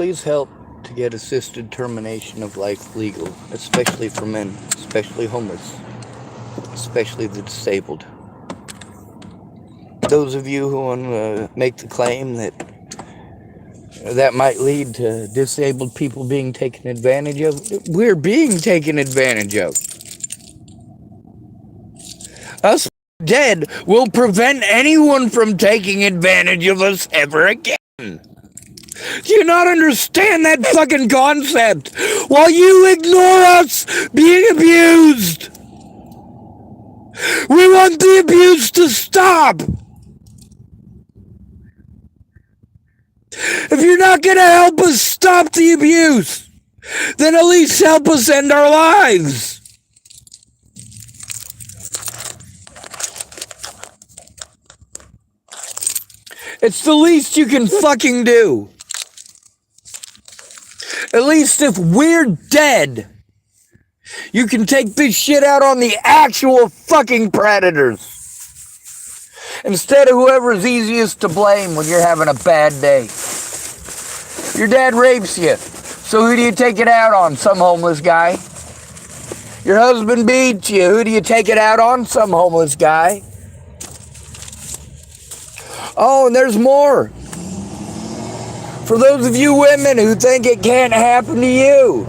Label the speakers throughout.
Speaker 1: please help to get assisted termination of life legal, especially for men, especially homeless, especially the disabled. Those of you who want to make the claim that might lead to disabled people being taken advantage of, we're being taken advantage of. Us dead will prevent anyone from taking advantage of us ever again. Do you not understand that fucking concept? While you ignore us being abused, we want the abuse to stop. If you're not going to help us stop the abuse, then at least help us end our lives. It's the least you can fucking do. At least if we're dead, you can take this shit out on the actual fucking predators. Instead of whoever's easiest to blame when you're having a bad day. Your dad rapes you. So who do you take it out on? Some homeless guy. Your husband beats you. Who do you take it out on? Some homeless guy. Oh, and there's more. For those of you women who think it can't happen to you.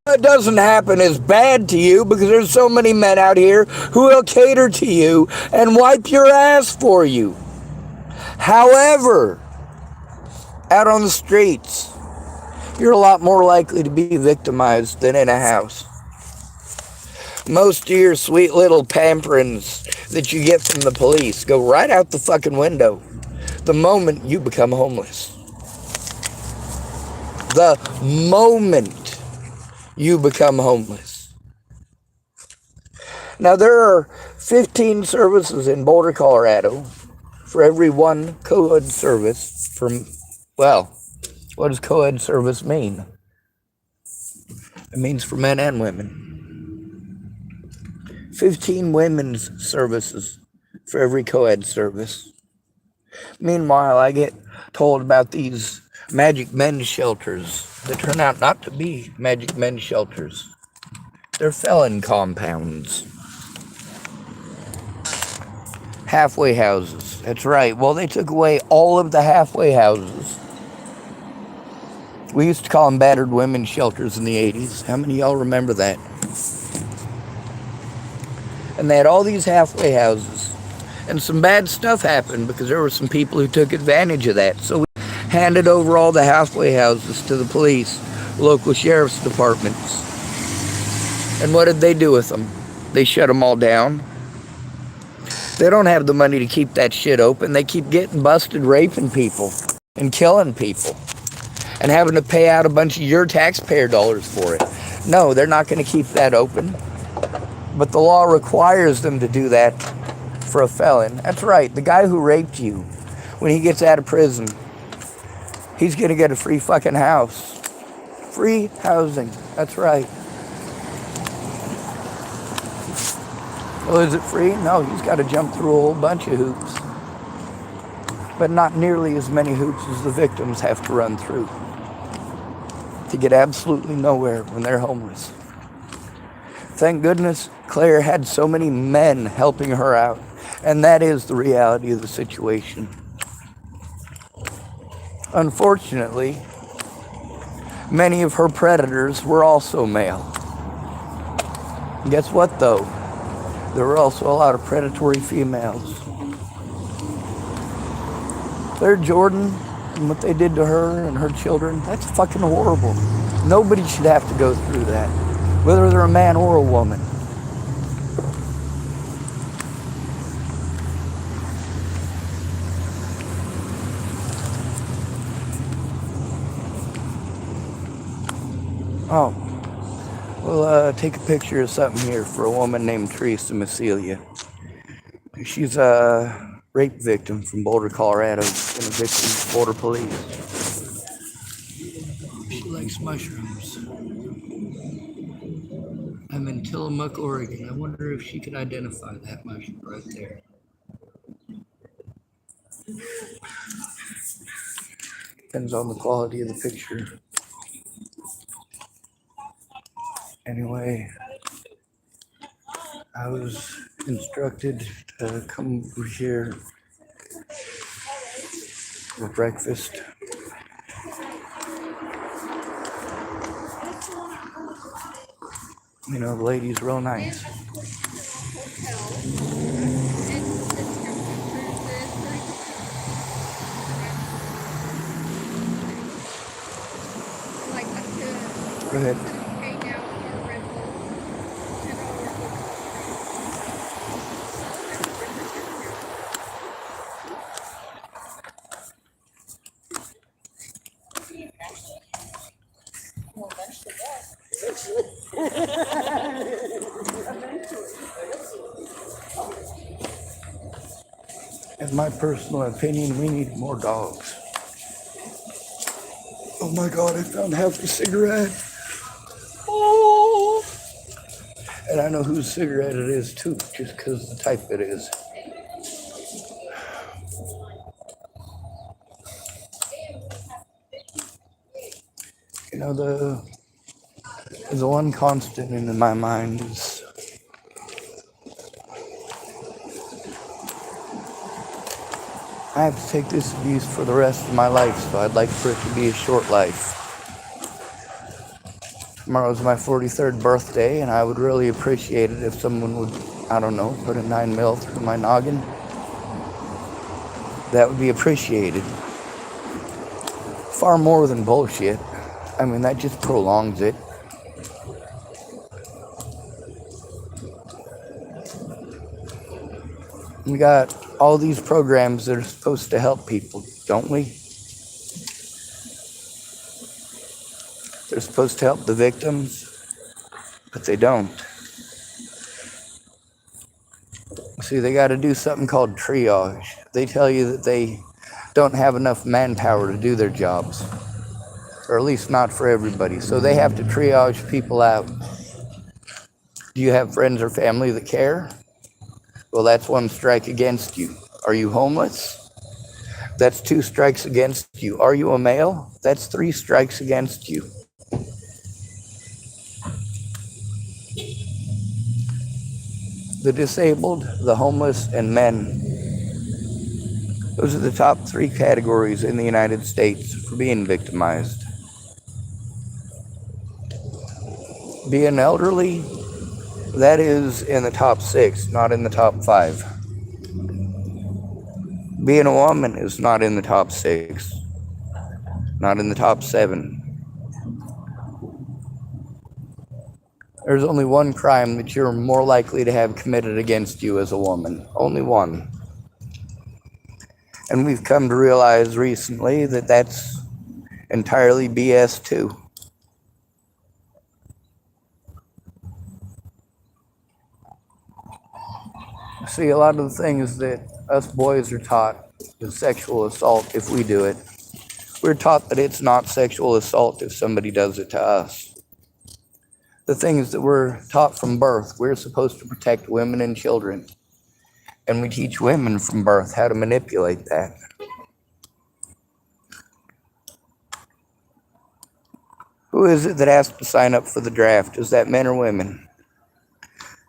Speaker 1: It doesn't happen as bad to you because there's so many men out here who will cater to you and wipe your ass for you. However, out on the streets, you're a lot more likely to be victimized than in a house. Most of your sweet little pamperings that you get from the police go right out the fucking window the moment you become homeless. The moment you become homeless. Now, there are 15 services in Boulder, Colorado for every one co-ed service from, well, what does co-ed service mean? It means for men and women. 15 women's services for every co-ed service. Meanwhile, I get told about these magic men's shelters that turn out not to be magic men's shelters. They're felon compounds. Halfway houses. That's right. Well, they took away all of the halfway houses. We used to call them battered women's shelters in the 80s. How many of y'all remember that? And they had all these halfway houses. And some bad stuff happened because there were some people who took advantage of that. So we handed over all the halfway houses to the police, local sheriff's departments. And what did they do with them? They shut them all down. They don't have the money to keep that shit open. They keep getting busted raping people and killing people and having to pay out a bunch of your taxpayer dollars for it. No, they're not going to keep that open. But the law requires them to do that for a felon. That's right. The guy who raped you, when he gets out of prison, he's going to get a free fucking house. Free housing. That's right. Well, is it free? No, he's got to jump through a whole bunch of hoops. But not nearly as many hoops as the victims have to run through to get absolutely nowhere when they're homeless. Thank goodness Claire had so many men helping her out. And that is the reality of the situation. Unfortunately, many of her predators were also male. Guess what, though? There were also a lot of predatory females. Claire Jordan and what they did to her and her children, that's fucking horrible. Nobody should have to go through that, whether they're a man or a woman. Oh, we'll take a picture of something here for a woman named Teresa Macelia. She's a rape victim from Boulder, Colorado, and a victim of Boulder police. She likes mushrooms. I'm in Tillamook, Oregon. I wonder if she could identify that mushroom right there. Depends on the quality of the picture. Anyway, I was instructed to come over here for breakfast. You know, the lady's real nice. Go ahead. In my personal opinion, we need more dogs. Oh my God, I found half a cigarette. Oh! And I know whose cigarette it is too, just because the type it is. You know, the one constant in my mind is I have to take this abuse for the rest of my life, so I'd like for it to be a short life. Tomorrow's my 43rd birthday, and I would really appreciate it if someone would, I don't know, put a 9mm through my noggin. That would be appreciated. Far more than bullshit. I mean, that just prolongs it. We got all these programs that are supposed to help people, don't we? They're supposed to help the victims, but they don't. See, they got to do something called triage. They tell you that they don't have enough manpower to do their jobs, or at least not for everybody. So they have to triage people out. Do you have friends or family that care? Well, that's one strike against you. Are you homeless? That's 2 strikes against you. Are you a male? That's 3 strikes against you. The disabled, the homeless, and men. Those are the top 3 categories in the United States for being victimized. Being elderly, that is in the top 6, not in the top 5. Being a woman is not in the top 6, not in the top 7. There's only one crime that you're more likely to have committed against you as a woman. Only one. And we've come to realize recently that that's entirely BS too. See, a lot of the things that us boys are taught is sexual assault if we do it. We're taught that it's not sexual assault if somebody does it to us. The things that we're taught from birth, we're supposed to protect women and children. And we teach women from birth how to manipulate that. Who is it that has to sign up for the draft? Is that men or women?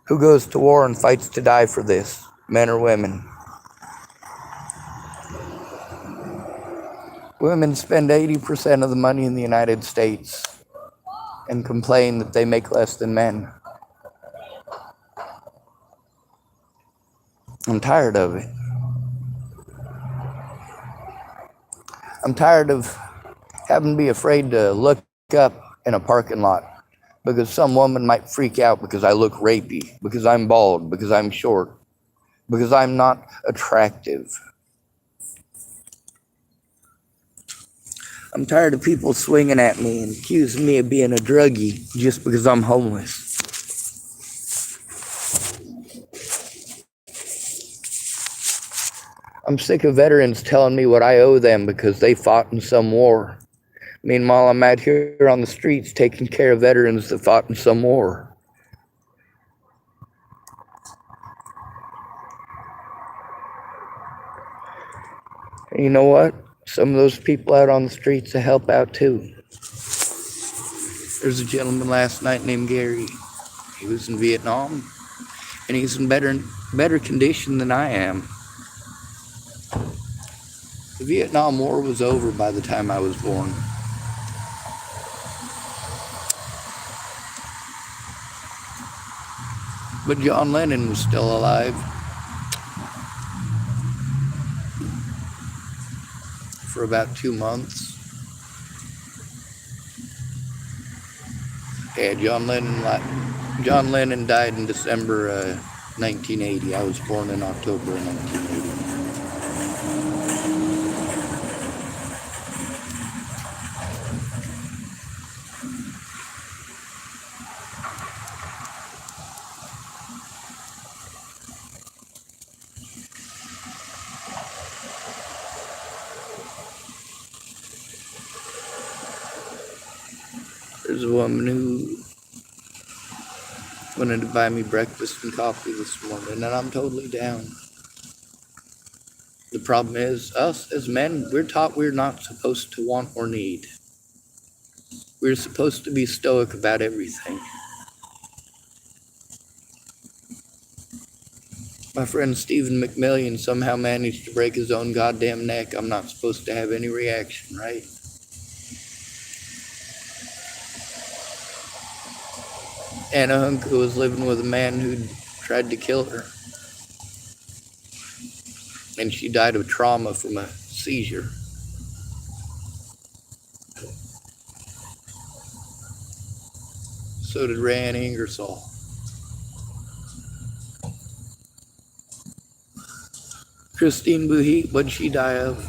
Speaker 1: Who goes to war and fights to die for this? Men or women? Women spend 80% of the money in the United States and complain that they make less than men. I'm tired of it. I'm tired of having to be afraid to look up in a parking lot because some woman might freak out because I look rapey, because I'm bald, because I'm short, because I'm not attractive. I'm tired of people swinging at me and accusing me of being a druggie just because I'm homeless. I'm sick of veterans telling me what I owe them because they fought in some war. Meanwhile, I'm out here on the streets taking care of veterans that fought in some war. And you know what? some of those people out on the streets to help out too. There's a gentleman last night named Gary. He was in Vietnam, and he's in better condition than I am. The Vietnam War was over by the time I was born. But John Lennon was still alive for about 2 months. Yeah, John Lennon died in December 1980. I was born in October 1980. There's a woman who wanted to buy me breakfast and coffee this morning, and I'm totally down. The problem is, us as men, we're taught we're not supposed to want or need. We're supposed to be stoic about everything. My friend Stephen McMillian somehow managed to break his own goddamn neck. I'm not supposed to have any reaction, right? Anna Hunka was living with a man who tried to kill her. And she died of trauma from a seizure. So did Rayanne Ingersoll. Christine Buhit, what'd she die of?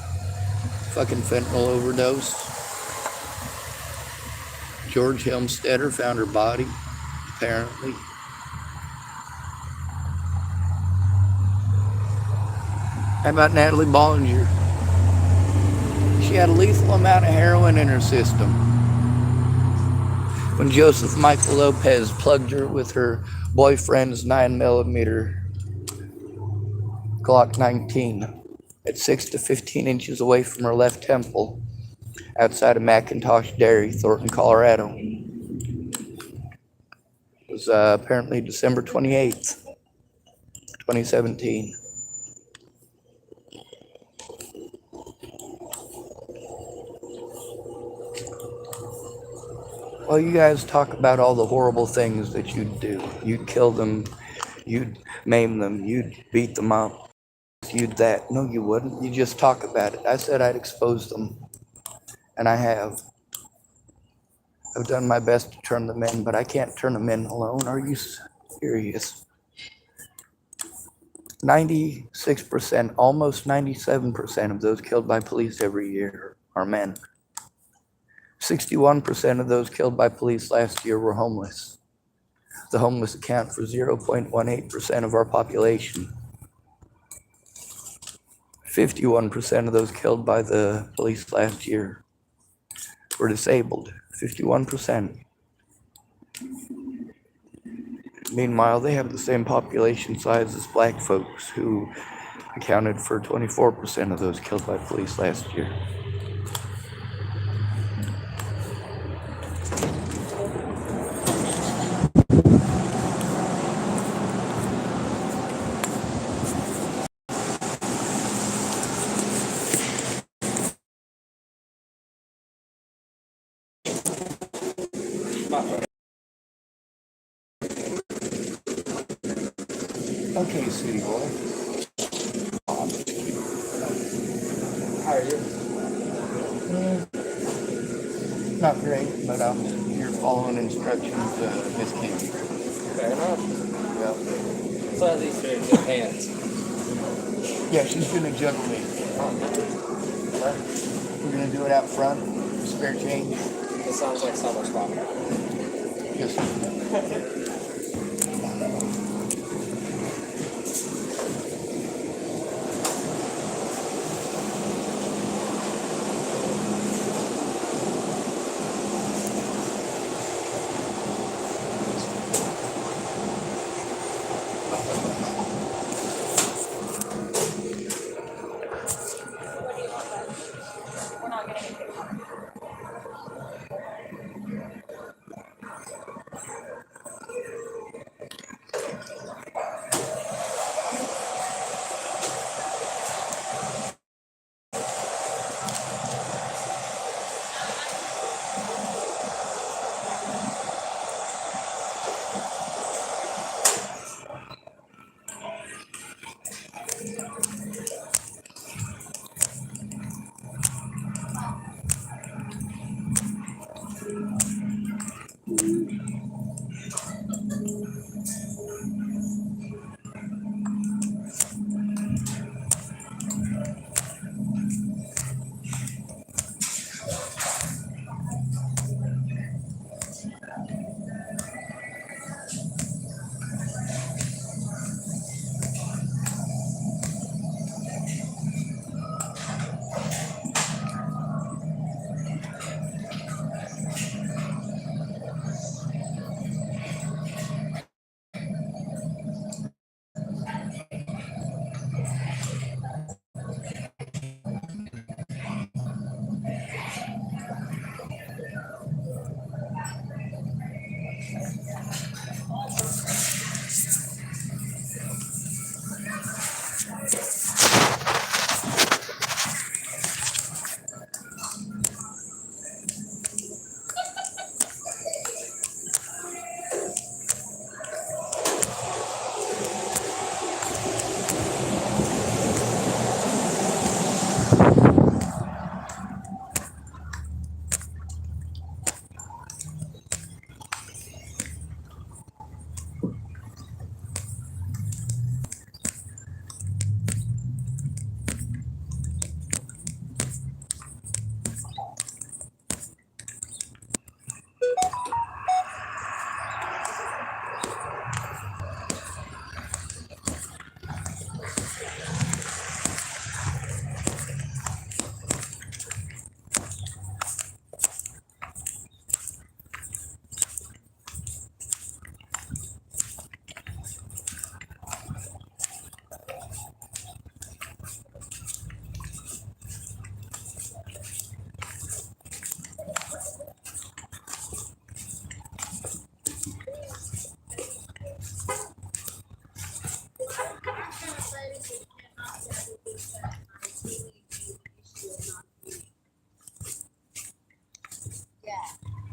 Speaker 1: Fucking fentanyl overdose. George Helmstetter found her body, apparently. How about Natalie Bollinger? She had a lethal amount of heroin in her system. When Joseph Michael Lopez plugged her with her boyfriend's 9mm Glock 19 at 6 to 15 inches away from her left temple outside of McIntosh Dairy, Thornton, Colorado. It was apparently December 28th, 2017. Well, you guys talk about all the horrible things that you'd do. You'd kill them, you'd maim them, you'd beat them up, you'd that. No, you wouldn't. You just talk about it. I said I'd expose them, and I have. I've done my best to turn them in, but I can't turn them in alone. Are you serious? 96%, almost 97% of those killed by police every year are men. 61% of those killed by police last year were homeless. The homeless account for 0.18% of our population. 51% of those killed by the police last year were disabled. 51%. Meanwhile, they have the same population size as black folks, who accounted for 24% of those killed by police last year. Okay, city boy. How are you? Not great, but I'm here following instructions, Miss Candy.
Speaker 2: Fair enough.
Speaker 1: Yeah.
Speaker 2: So at least you're in good hands.
Speaker 1: Yeah, she's gonna juggle me. We're gonna do it out front. Spare change.
Speaker 2: It sounds like summer spot.
Speaker 1: Yes.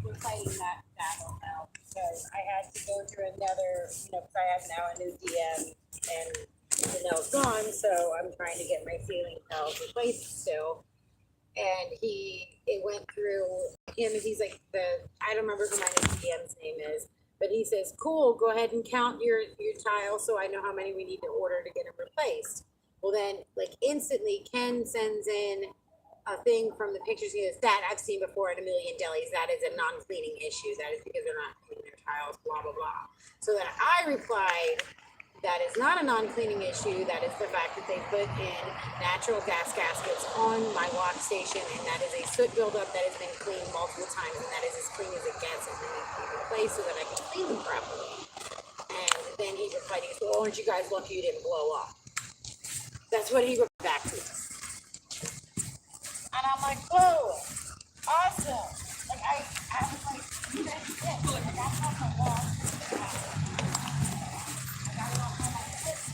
Speaker 3: We're fighting that battle now because I had to go through another, because I have now a new DM and the nail's gone, so I'm trying to get my ceiling tiles replaced still. And it went through him, and he's like I don't remember who my new DM's name is, but he says, "Cool, go ahead and count your tiles so I know how many we need to order to get them replaced." Well, then, like instantly, Ken sends in a thing from the pictures he goes, "That I've seen before in a million delis. That is a non-cleaning issue. That is because they're not cleaning their tiles, blah, blah, blah." So then I replied, "That is not a non-cleaning issue. That is the fact that they put in natural gas gaskets on my wash station, and that is a soot buildup that has been cleaned multiple times, and that is as clean as it gets, and they need to be replaced so that I can clean them properly." And then he replied, he goes, "Well, aren't you guys lucky you didn't blow up?" That's what he replied back to us. And I'm like, "Whoa, awesome." Like, I was like, "You guys did it." Like, that's not my wall. Like, I don't know how that fits.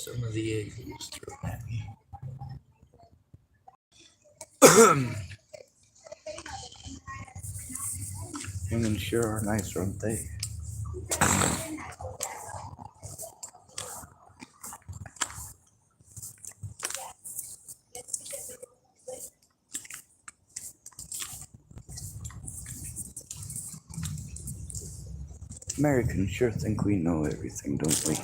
Speaker 1: Some of the eggs was thrown at me. Women sure are nice, aren't they? Americans sure think we know everything, don't we?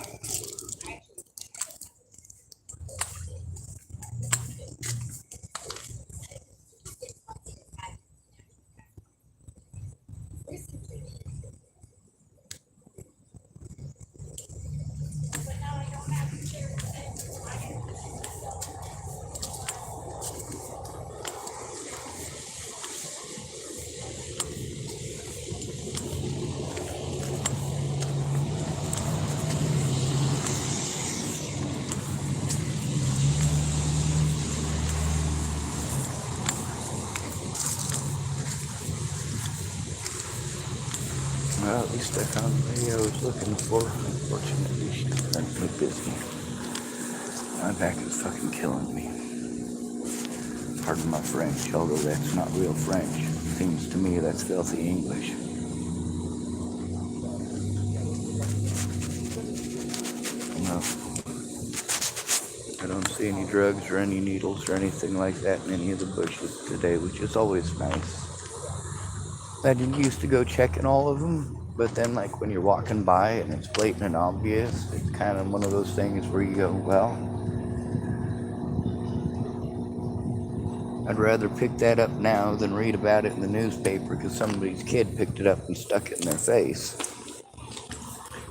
Speaker 1: Well, at least I found the video I was looking for. Unfortunately, she's currently busy. My back is fucking killing me. Pardon my French, although that's not real French. Seems to me that's filthy English. No. I don't see any drugs or any needles or anything like that in any of the bushes today, which is always nice. I didn't used to go checking all of them, but then like when you're walking by and it's blatant and obvious, it's kind of one of those things where you go, well, I'd rather pick that up now than read about it in the newspaper because somebody's kid picked it up and stuck it in their face.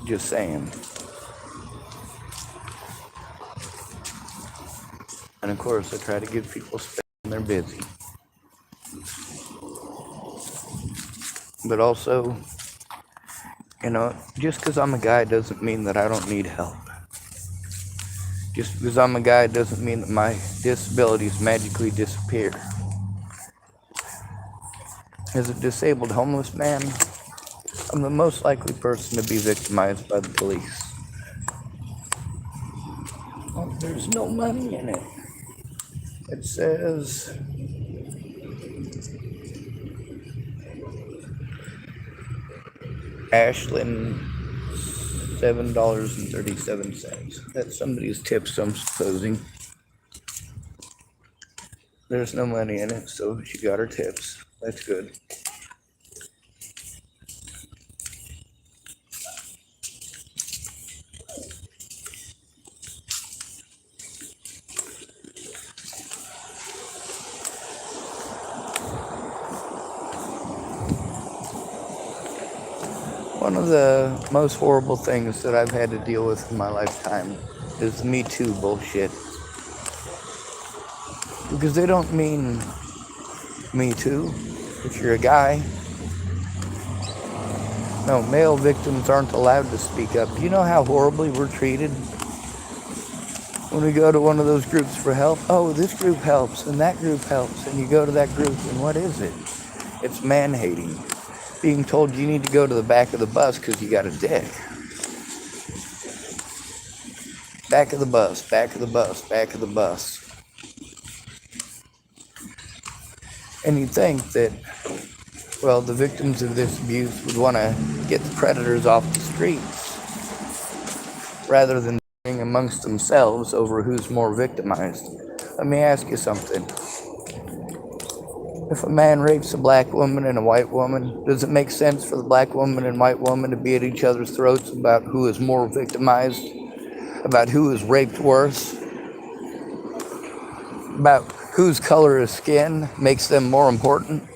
Speaker 1: Just saying. And of course, I try to give people space when they're busy. But also, you know, just because I'm a guy doesn't mean that I don't need help. Just because I'm a guy doesn't mean that my disabilities magically disappear. As a disabled homeless man, I'm the most likely person to be victimized by the police. Well, there's no money in it. It says Ashland $7.37. That's somebody's tips, I'm supposing. There's no money in it, so she got her tips. That's good. One of the most horrible things that I've had to deal with in my lifetime is the Me Too bullshit. Because they don't mean Me Too if you're a guy. No, male victims aren't allowed to speak up. Do you know how horribly we're treated when we go to one of those groups for help? Oh, this group helps and that group helps, and you go to that group and what is it? It's man-hating. Being told you need to go to the back of the bus because you got a dick. Back of the bus, back of the bus, back of the bus. And you'd think that, well, the victims of this abuse would want to get the predators off the streets rather than being amongst themselves over who's more victimized. Let me ask you something. If a man rapes a black woman and a white woman, does it make sense for the black woman and white woman to be at each other's throats about who is more victimized, about who is raped worse, about whose color of skin makes them more important?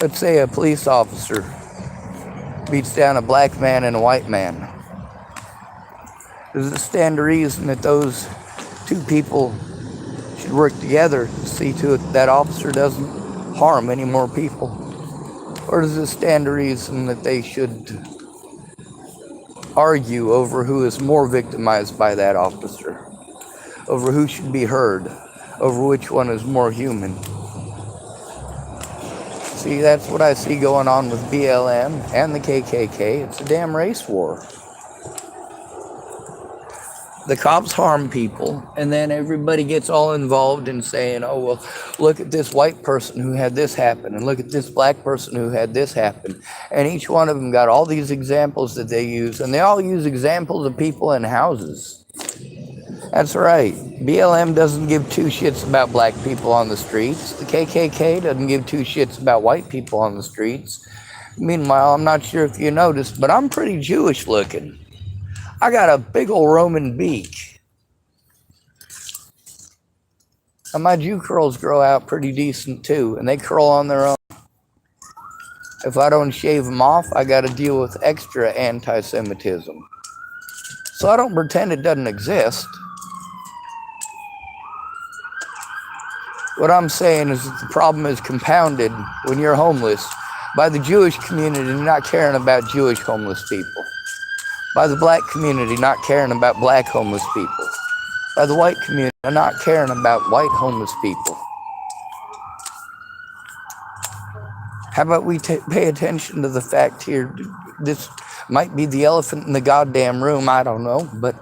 Speaker 1: Let's say a police officer beats down a black man and a white man. Does it stand to reason that those two people should work together to see to it that officer doesn't harm any more people? Or does it stand to reason that they should argue over who is more victimized by that officer, over who should be heard, over which one is more human? See, that's what I see going on with BLM and the KKK. It's a damn race war. The cops harm people, and then everybody gets all involved in saying, oh, well, look at this white person who had this happen, and look at this black person who had this happen. And each one of them got all these examples that they use, and they all use examples of people in houses. That's right. BLM doesn't give two shits about black people on the streets. The KKK doesn't give two shits about white people on the streets. Meanwhile, I'm not sure if you noticed, but I'm pretty Jewish looking. I got a big old Roman beak. And my Jew curls grow out pretty decent too, and they curl on their own. If I don't shave them off, I got to deal with extra anti-Semitism. So I don't pretend it doesn't exist. What I'm saying is that the problem is compounded when you're homeless by the Jewish community not caring about Jewish homeless people, by the black community not caring about black homeless people, by the white community not caring about white homeless people. How about we pay attention to the fact here? This might be the elephant in the goddamn room. I don't know. But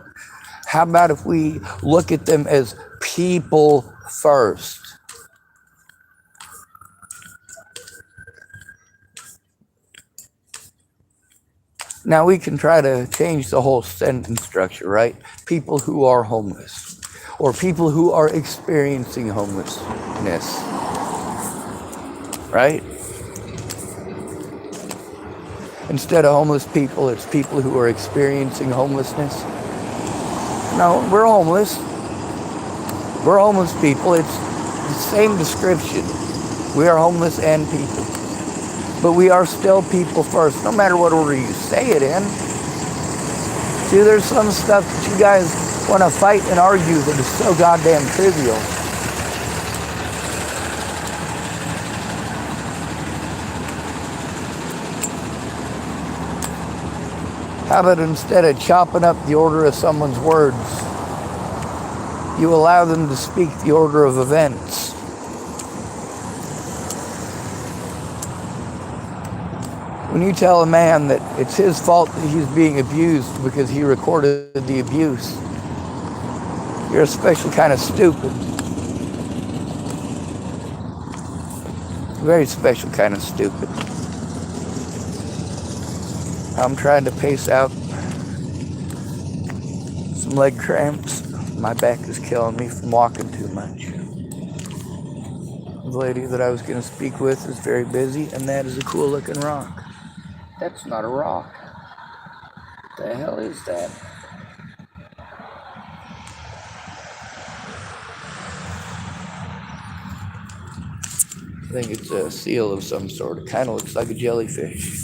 Speaker 1: how about if we look at them as people first? Now we can try to change the whole sentence structure, right? People who are homeless or people who are experiencing homelessness, right? Instead of homeless people, it's people who are experiencing homelessness. No, we're homeless. We're homeless people. It's the same description. We are homeless and people. But we are still people first, no matter what order you say it in. See, there's some stuff that you guys want to fight and argue that is so goddamn trivial. How about instead of chopping up the order of someone's words, you allow them to speak the order of events? When you tell a man that it's his fault that he's being abused because he recorded the abuse, you're a special kind of stupid. Very special kind of stupid. I'm trying to pace out some leg cramps. My back is killing me from walking too much. The lady that I was going to speak with is very busy, and that is a cool looking rock. That's not a rock. What the hell is that? I think it's a seal of some sort. It kind of looks like a jellyfish.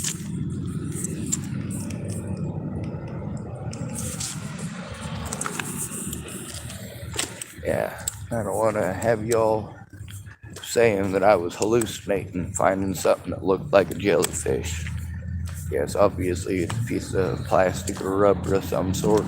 Speaker 1: Yeah, I don't want to have y'all saying that I was hallucinating, finding something that looked like a jellyfish. Yes, obviously it's a piece of plastic or rubber of some sort.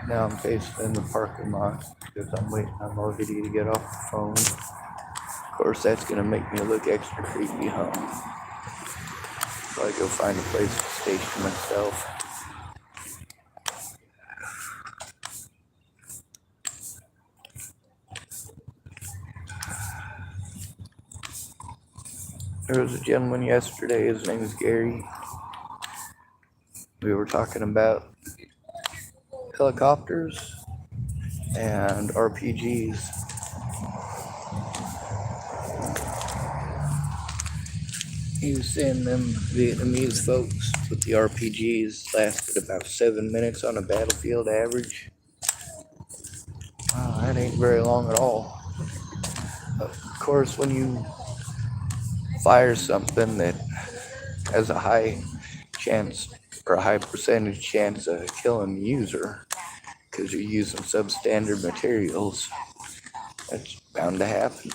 Speaker 1: Now I'm facing in the parking lot because I'm waiting on Mohidy to get off the phone. Of course, that's going to make me look extra creepy, huh? So I go find a place to station myself. There was a gentleman yesterday, his name is Gary. We were talking about helicopters and RPGs. He was saying them Vietnamese folks with the RPGs lasted about 7 minutes on a battlefield average. Wow, that ain't very long at all. Of course, when you fire something that has a high chance or a high percentage chance of killing the user because you're using substandard materials, that's bound to happen.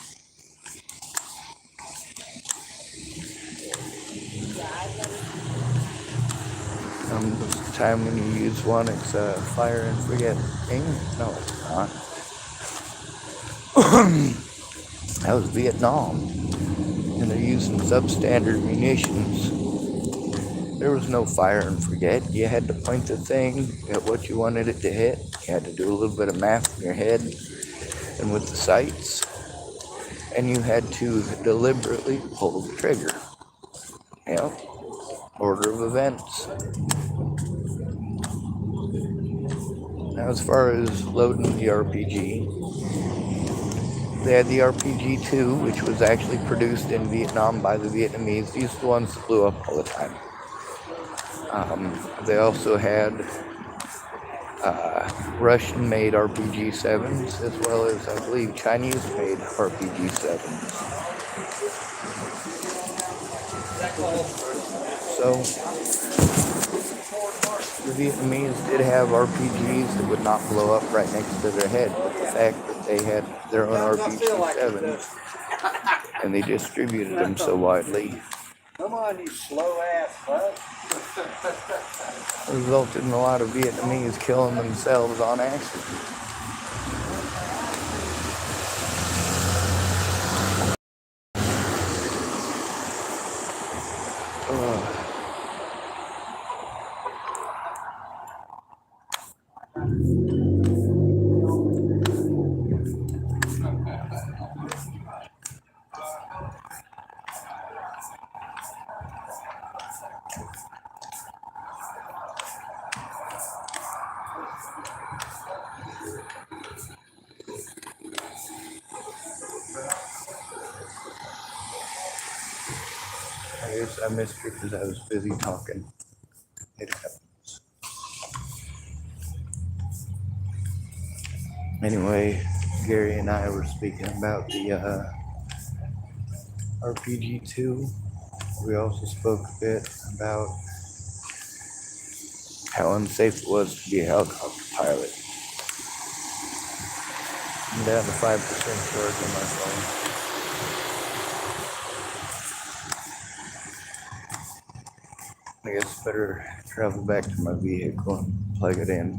Speaker 1: The time when you use one, it's a fire and forget thing. No, it's not. That was Vietnam, and they're using substandard munitions. There was no fire and forget. You had to point the thing at what you wanted it to hit. You had to do a little bit of math in your head and with the sights, and you had to deliberately pull the trigger. Yep. Order of events. Now, as far as loading the RPG, they had the RPG-2, which was actually produced in Vietnam by the Vietnamese. These are the ones that blew up all the time. They also had Russian-made RPG-7s, as well as, I believe, Chinese-made RPG-7s. So, the Vietnamese did have RPGs that would not blow up right next to their head, but the fact that they had their own RPG-7s and they distributed them so widely.
Speaker 4: Come on, you slow ass fuck.
Speaker 1: Resulted in a lot of Vietnamese killing themselves on accident. I guess I missed her because I was busy talking. It happens. Anyway, Gary and I were speaking about the RPG-2. We also spoke a bit about how unsafe it was to be a helicopter pilot. I'm down to 5% charge on my phone. I guess better travel back to my vehicle and plug it in.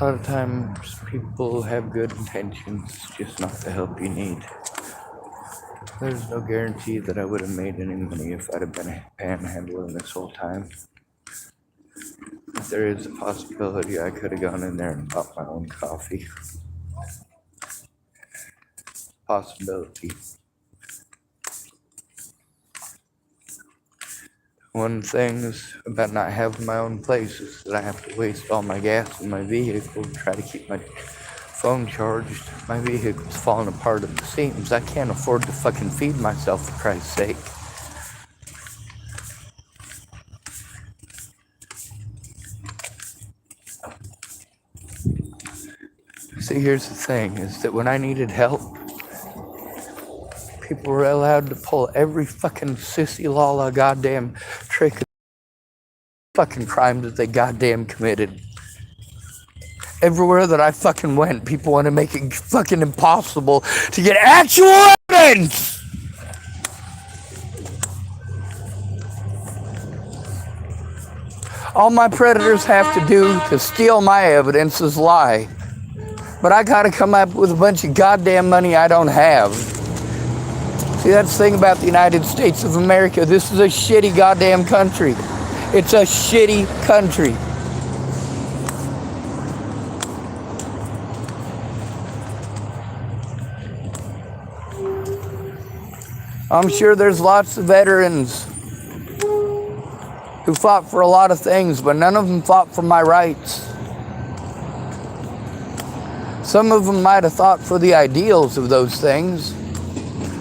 Speaker 1: A lot of times people have good intentions, just not the help you need. There's no guarantee that I would have made any money if I'd have been panhandling this whole time. If there is a possibility I could have gone in there and bought my own coffee. Possibility. One thing is about not having my own place is that I have to waste all my gas in my vehicle to try to keep my phone charged. My vehicle's falling apart at the seams. I can't afford to fucking feed myself, for Christ's sake. See, here's the thing, is that when I needed help, people were allowed to pull every fucking sissy lala goddamn trick, fucking crime that they goddamn committed. Everywhere that I fucking went, people want to make it fucking impossible to get actual evidence. All my predators have to do to steal my evidence is lie. But I gotta come up with a bunch of goddamn money I don't have. See, that's the thing about the United States of America. This is a shitty goddamn country. It's a shitty country. I'm sure there's lots of veterans who fought for a lot of things, but none of them fought for my rights. Some of them might have fought for the ideals of those things,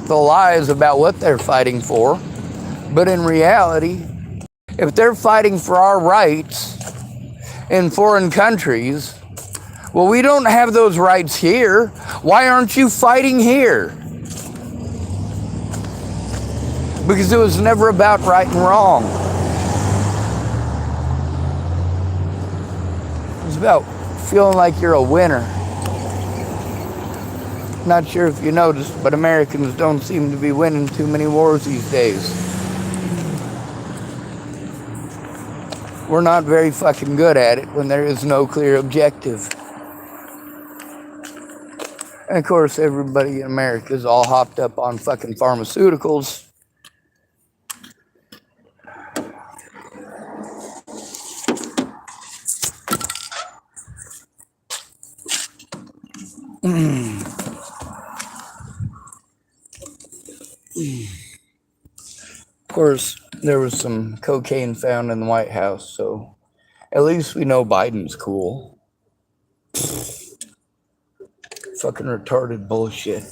Speaker 1: the lies about what they're fighting for, but in reality, if they're fighting for our rights in foreign countries, well, we don't have those rights here. Why aren't you fighting here? Because it was never about right and wrong. It was about feeling like you're a winner. Not sure if you noticed, but Americans don't seem to be winning too many wars these days. We're not very fucking good at it when there is no clear objective. And of course, everybody in America is all hopped up on fucking pharmaceuticals. Of course, there was some cocaine found in the White House, so at least we know Biden's cool. Fucking retarded bullshit.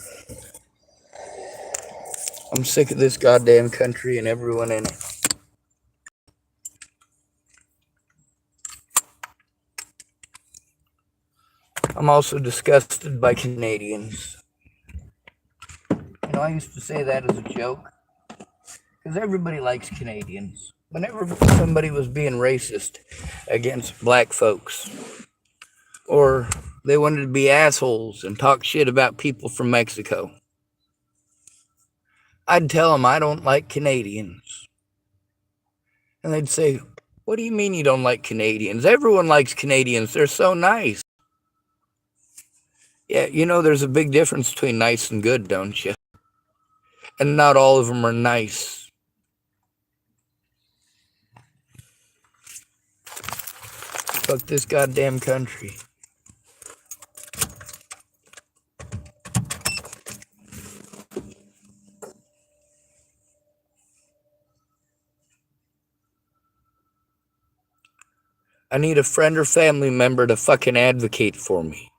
Speaker 1: I'm sick of this goddamn country and everyone in it. I'm also disgusted by Canadians. I used to say that as a joke, because everybody likes Canadians. Whenever somebody was being racist against black folks, or they wanted to be assholes and talk shit about people from Mexico, I'd tell them I don't like Canadians. And they'd say, "What do you mean you don't like Canadians? Everyone likes Canadians. They're so nice." Yeah, there's a big difference between nice and good, don't you? And not all of them are nice. Fuck this goddamn country. I need a friend or family member to fucking advocate for me.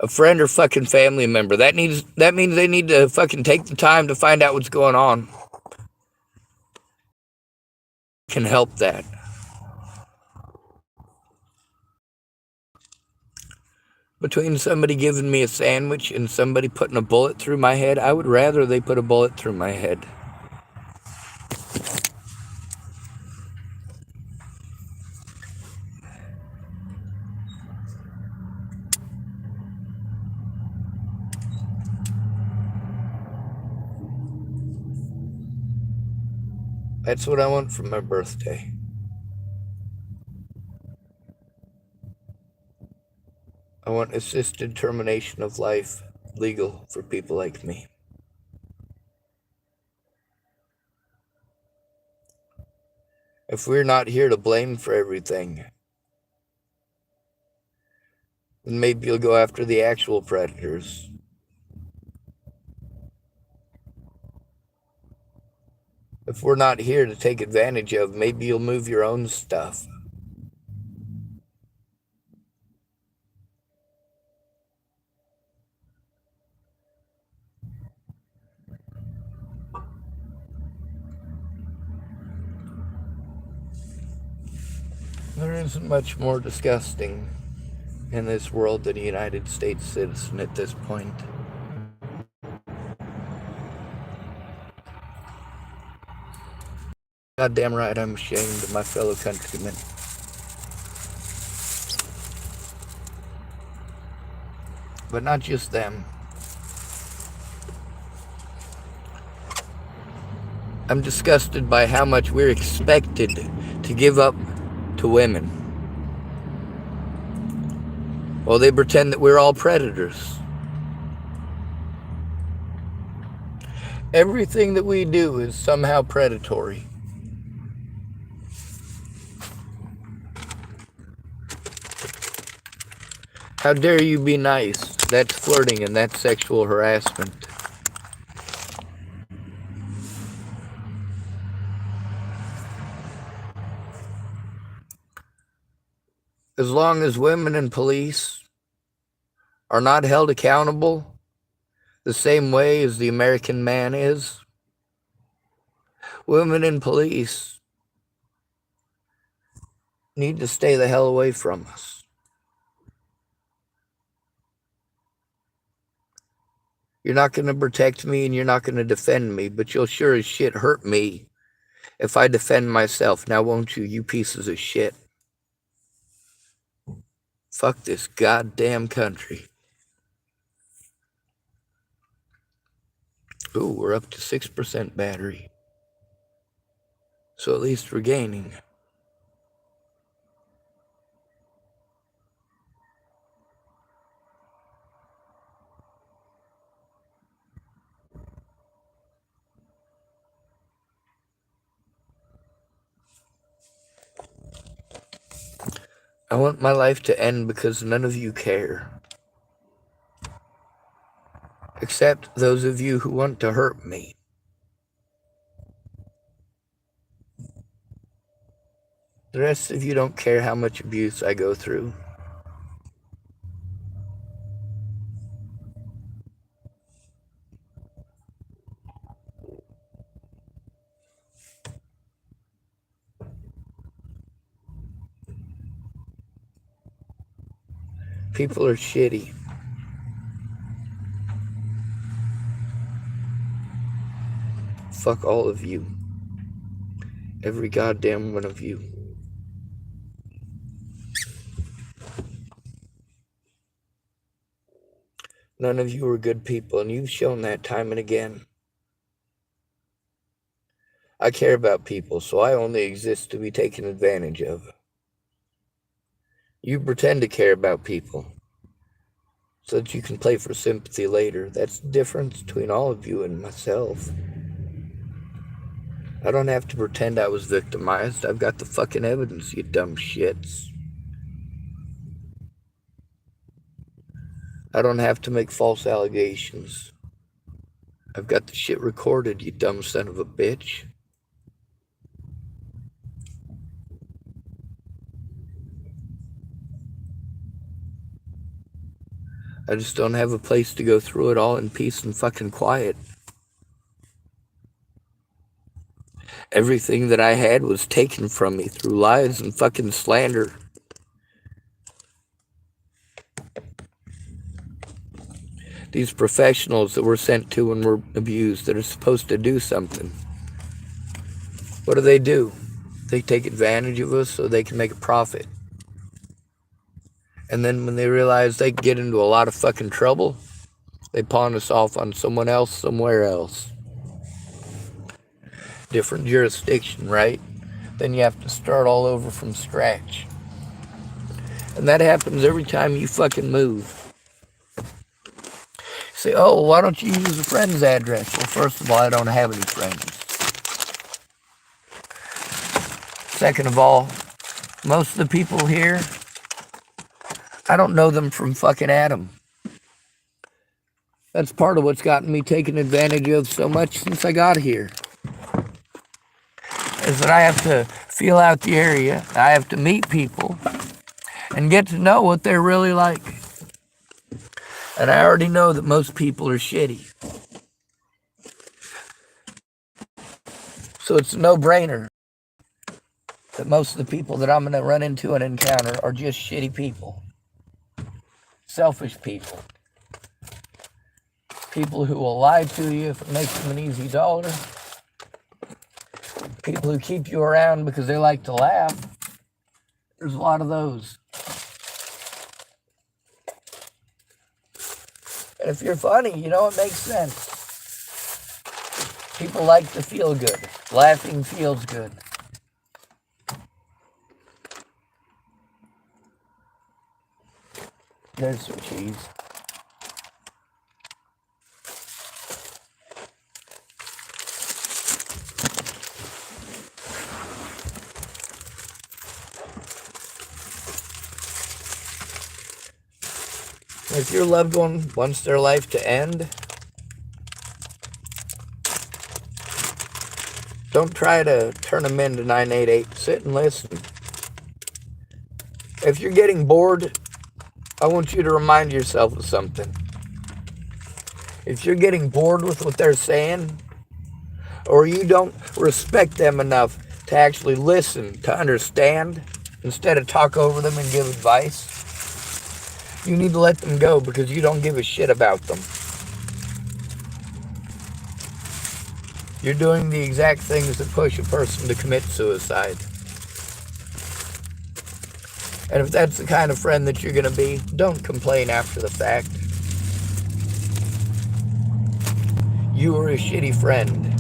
Speaker 1: A friend or fucking family member. That means they need to fucking take the time to find out what's going on. Can help that. Between somebody giving me a sandwich and somebody putting a bullet through my head, I would rather they put a bullet through my head. That's what I want for my birthday. I want assisted termination of life legal for people like me. If we're not here to blame for everything, then maybe you'll go after the actual predators. If we're not here to take advantage of, maybe you'll move your own stuff. There isn't much more disgusting in this world than a United States citizen at this point. Goddamn right, I'm ashamed of my fellow countrymen. But not just them. I'm disgusted by how much we're expected to give up to women. Well, they pretend that we're all predators. Everything that we do is somehow predatory. How dare you be nice? That's flirting and that's sexual harassment. As long as women and police are not held accountable the same way as the American man is, women and police need to stay the hell away from us. You're not going to protect me and you're not going to defend me, but you'll sure as shit hurt me if I defend myself. Now won't you, you pieces of shit? Fuck this goddamn country. Ooh, we're up to 6% battery. So at least we're gaining. I want my life to end because none of you care. Except those of you who want to hurt me. The rest of you don't care how much abuse I go through. People are shitty. Fuck all of you. Every goddamn one of you. None of you are good people, and you've shown that time and again. I care about people, so I only exist to be taken advantage of. You pretend to care about people so that you can play for sympathy later. That's the difference between all of you and myself. I don't have to pretend I was victimized. I've got the fucking evidence, you dumb shits. I don't have to make false allegations. I've got the shit recorded, you dumb son of a bitch. I just don't have a place to go through it all in peace and fucking quiet. Everything that I had was taken from me through lies and fucking slander. These professionals that we're sent to when we're abused, that are supposed to do something. What do? They take advantage of us so they can make a profit. And then when they realize they can get into a lot of fucking trouble, they pawn us off on someone else somewhere else. Different jurisdiction, right? Then you have to start all over from scratch. And that happens every time you fucking move. Say, oh, why don't you use a friend's address? Well, first of all, I don't have any friends. Second of all, most of the people here, I don't know them from fucking Adam. That's part of what's gotten me taken advantage of so much since I got here. Is that I have to feel out the area, I have to meet people, and get to know what they're really like. And I already know that most people are shitty. So it's a no-brainer that most of the people that I'm going to run into and encounter are just shitty people. Selfish people. People who will lie to you if it makes them an easy dollar. People who keep you around because they like to laugh. There's a lot of those. And if you're funny, you know, it makes sense. People like to feel good. Laughing feels good. There's some cheese. If your loved one wants their life to end, don't try to turn them into 988. Sit and listen. If you're getting bored, I want you to remind yourself of something. If you're getting bored with what they're saying, or you don't respect them enough to actually listen, to understand, instead of talk over them and give advice, you need to let them go because you don't give a shit about them. You're doing the exact things that push a person to commit suicide. And if that's the kind of friend that you're going to be, don't complain after the fact. You are a shitty friend.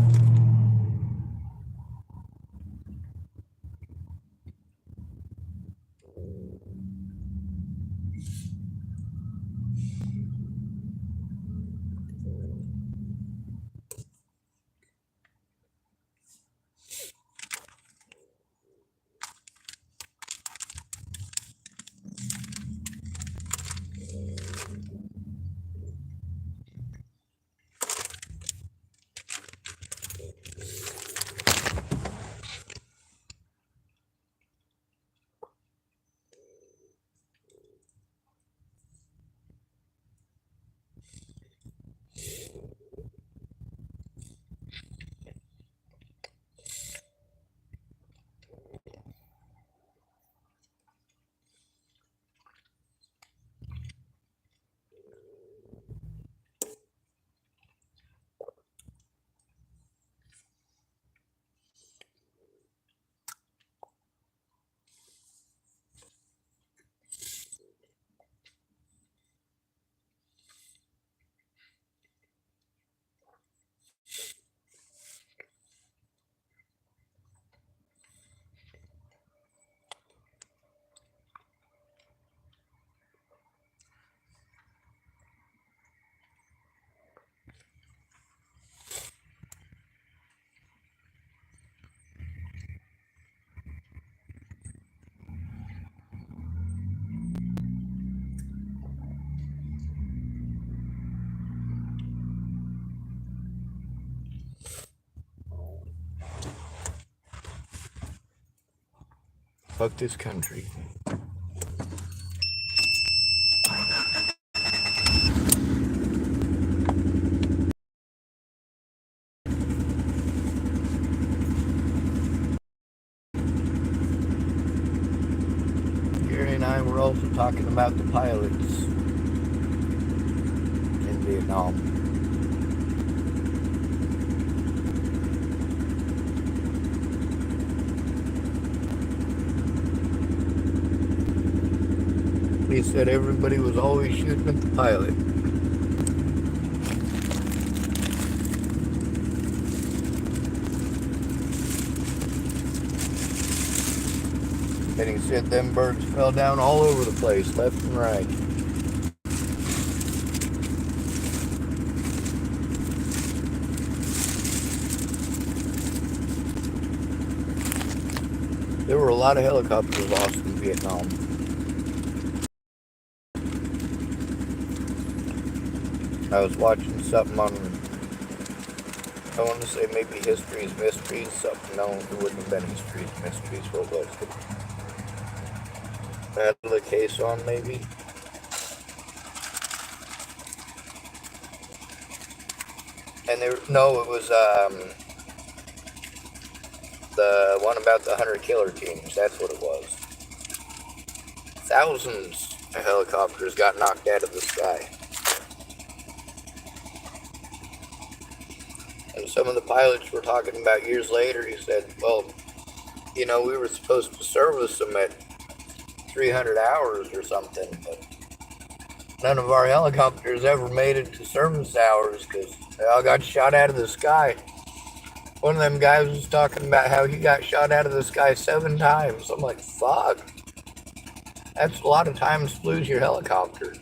Speaker 1: Fuck this country. Gary and I were also talking about the pilots in Vietnam. He said everybody was always shooting at the pilot. And he said them birds fell down all over the place, left and right. There were a lot of helicopters lost in Vietnam. I was watching something on, I want to say maybe History's Mysteries, something. No, it wouldn't have been History's Mysteries. What was it? Battle of Case on, maybe? And no, it was the one about the 100 killer teams. That's what it was. Thousands of helicopters got knocked out of the sky. And some of the pilots were talking about years later. He said, well, you know, we were supposed to service them at 300 hours or something, but none of our helicopters ever made it to service hours because they all got shot out of the sky. One of them guys was talking about how he got shot out of the sky 7 times. I'm like, fuck. That's a lot of times to lose your helicopter.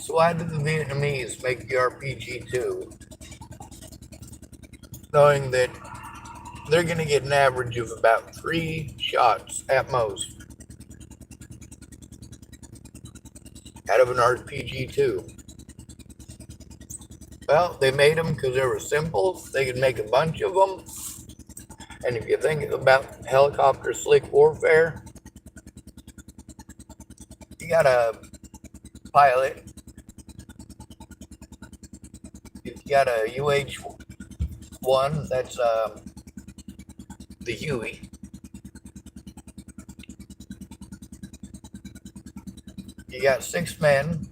Speaker 1: So why did the Vietnamese make the RPG-2, knowing that they're going to get an average of about 3 shots at most out of an RPG-2? Well, they made them because they were simple. They could make a bunch of them. And if you think about helicopter slick warfare, you got a pilot, you got a UH-1, that's the Huey. You got 6 men,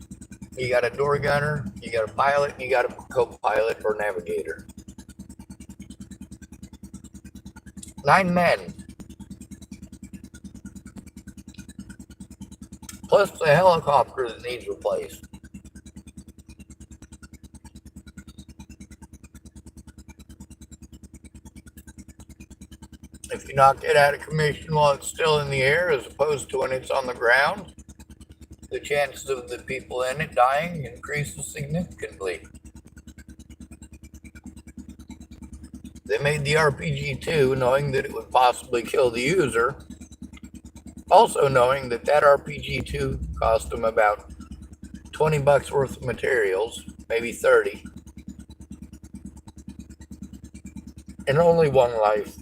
Speaker 1: you got a door gunner, you got a pilot, you got a co-pilot or navigator. 9 men. Plus the helicopter that needs replaced. If you knock it out of commission while it's still in the air as opposed to when it's on the ground, the chances of the people in it dying increases significantly. They made the RPG-2 knowing that it would possibly kill the user, also knowing that that RPG-2 cost them about $20 worth of materials, maybe 30, and only 1 life.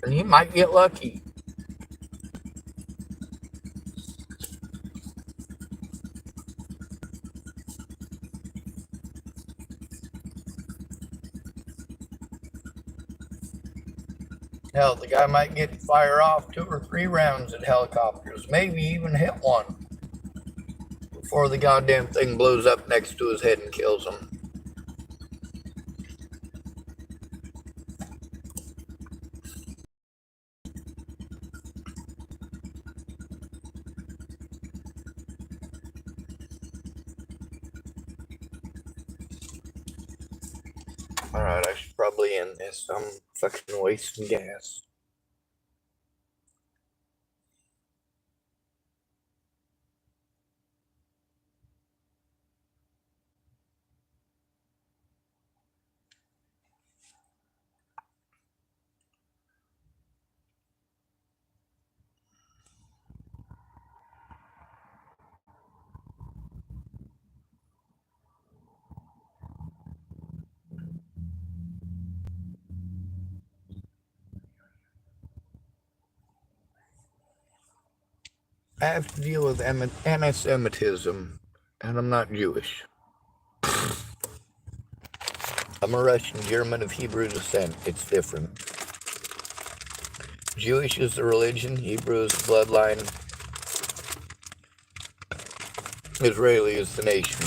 Speaker 1: And you might get lucky. Hell, the guy might get to fire off 2 or 3 rounds at helicopters, maybe even hit one before the goddamn thing blows up next to his head and kills him. Alright, I should probably end this. I'm fucking wasting gas. I have to deal with anti-Semitism, and I'm not Jewish. I'm a Russian German of Hebrew descent. It's different. Jewish is the religion, Hebrew is the bloodline, Israeli is the nation.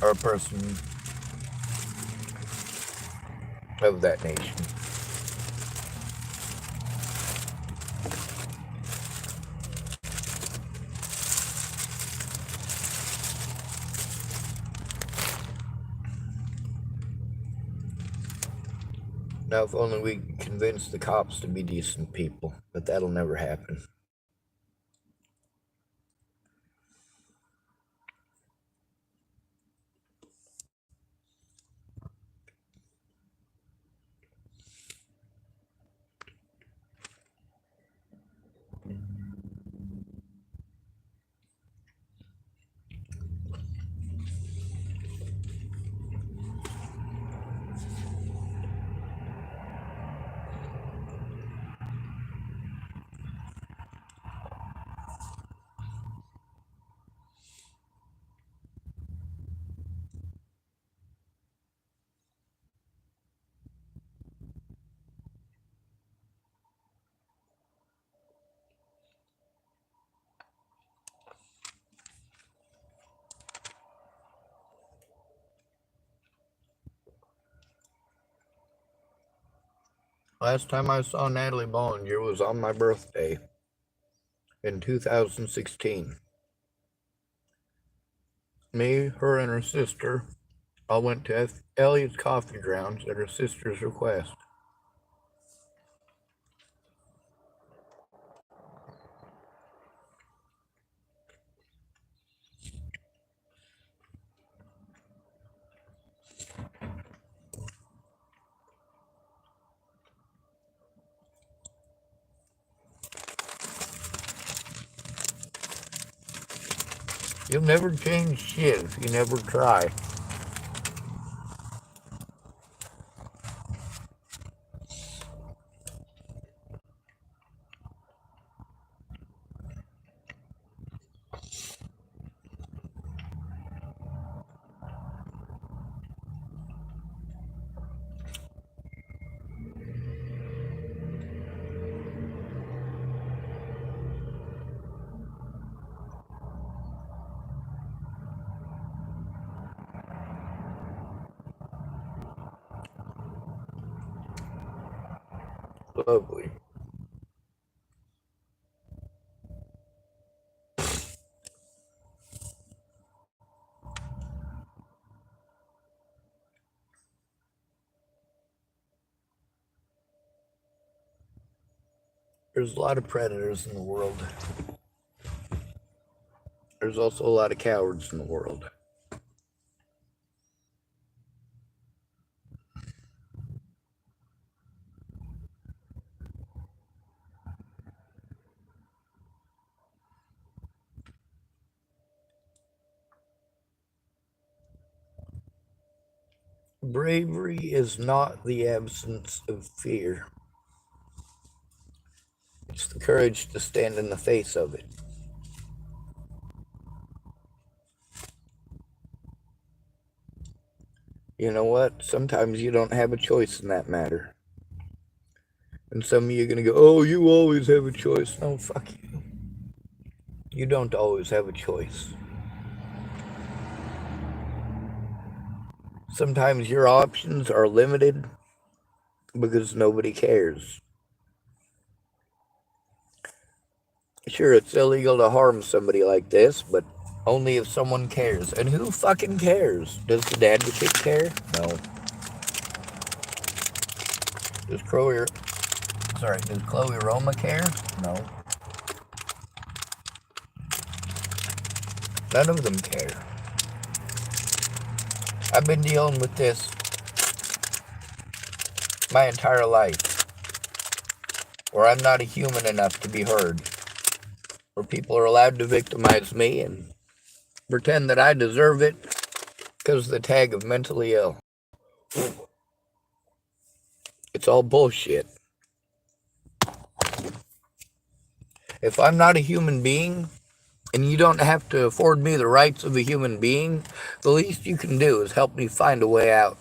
Speaker 1: Or a person of that nation. Now, if only we could convince the cops to be decent people, but that'll never happen. Last time I saw Natalie Bollinger was on my birthday in 2016. Me, her, and her sister all went to Elliot's Coffee Grounds at her sister's request. You'll never change shit if you never try. Lovely. There's a lot of predators in the world. There's also a lot of cowards in the world. Bravery is not the absence of fear. It's the courage to stand in the face of it. you know what? Sometimes you don't have a choice in that matter. And some of you are going to go, oh, you always have a choice. No, fuck you. You don't always have a choice. Sometimes your options are limited because nobody cares. Sure, it's illegal to harm somebody like this, but only if someone cares. And who fucking cares? Does the advocate care? No. Does Chloe Roma care? No. None of them care. I've been dealing with this my entire life, where I'm not a human enough to be heard, where people are allowed to victimize me and pretend that I deserve it because of the tag of mentally ill. It's all bullshit. If I'm not a human being, and you don't have to afford me the rights of a human being, the least you can do is help me find a way out.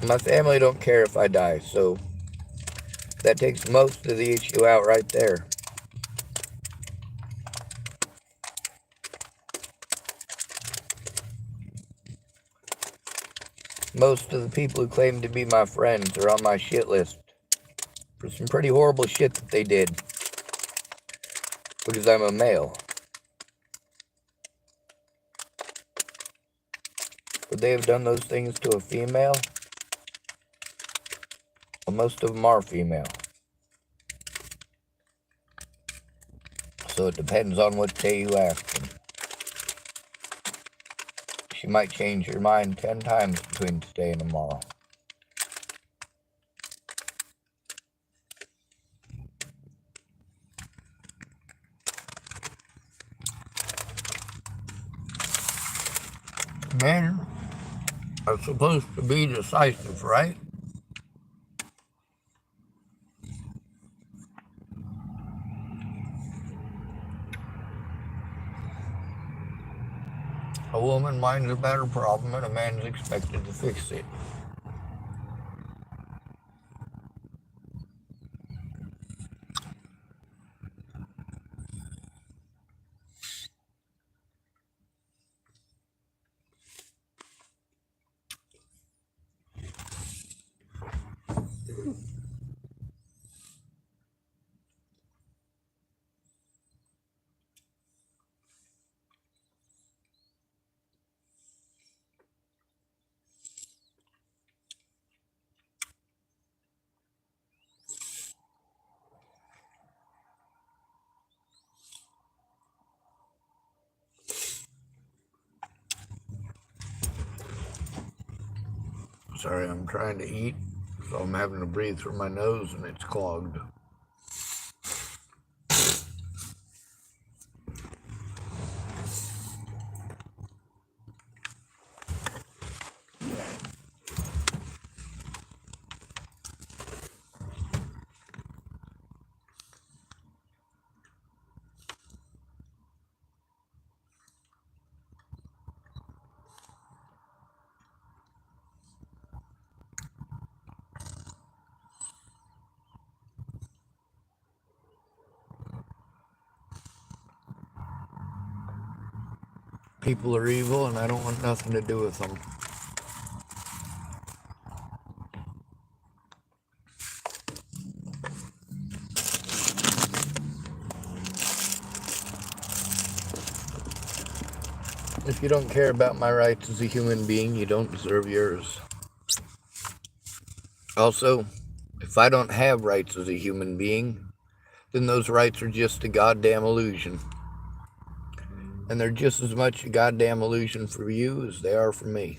Speaker 1: My family don't care if I die, so that takes most of the issue out right there. Most of the people who claim to be my friends are on my shit list for some pretty horrible shit that they did because I'm a male. Would they have done those things to a female? Well, most of them are female. So it depends on what day you ask them. She might change your mind 10 times between today and tomorrow. Men are supposed to be decisive, right? A woman minds about her problem and a man's expected to fix it. Sorry, I'm trying to eat, so I'm having to breathe through my nose and it's clogged. People are evil and I don't want nothing to do with them. If you don't care about my rights as a human being, you don't deserve yours. Also, if I don't have rights as a human being, then those rights are just a goddamn illusion. And they're just as much a goddamn illusion for you as they are for me.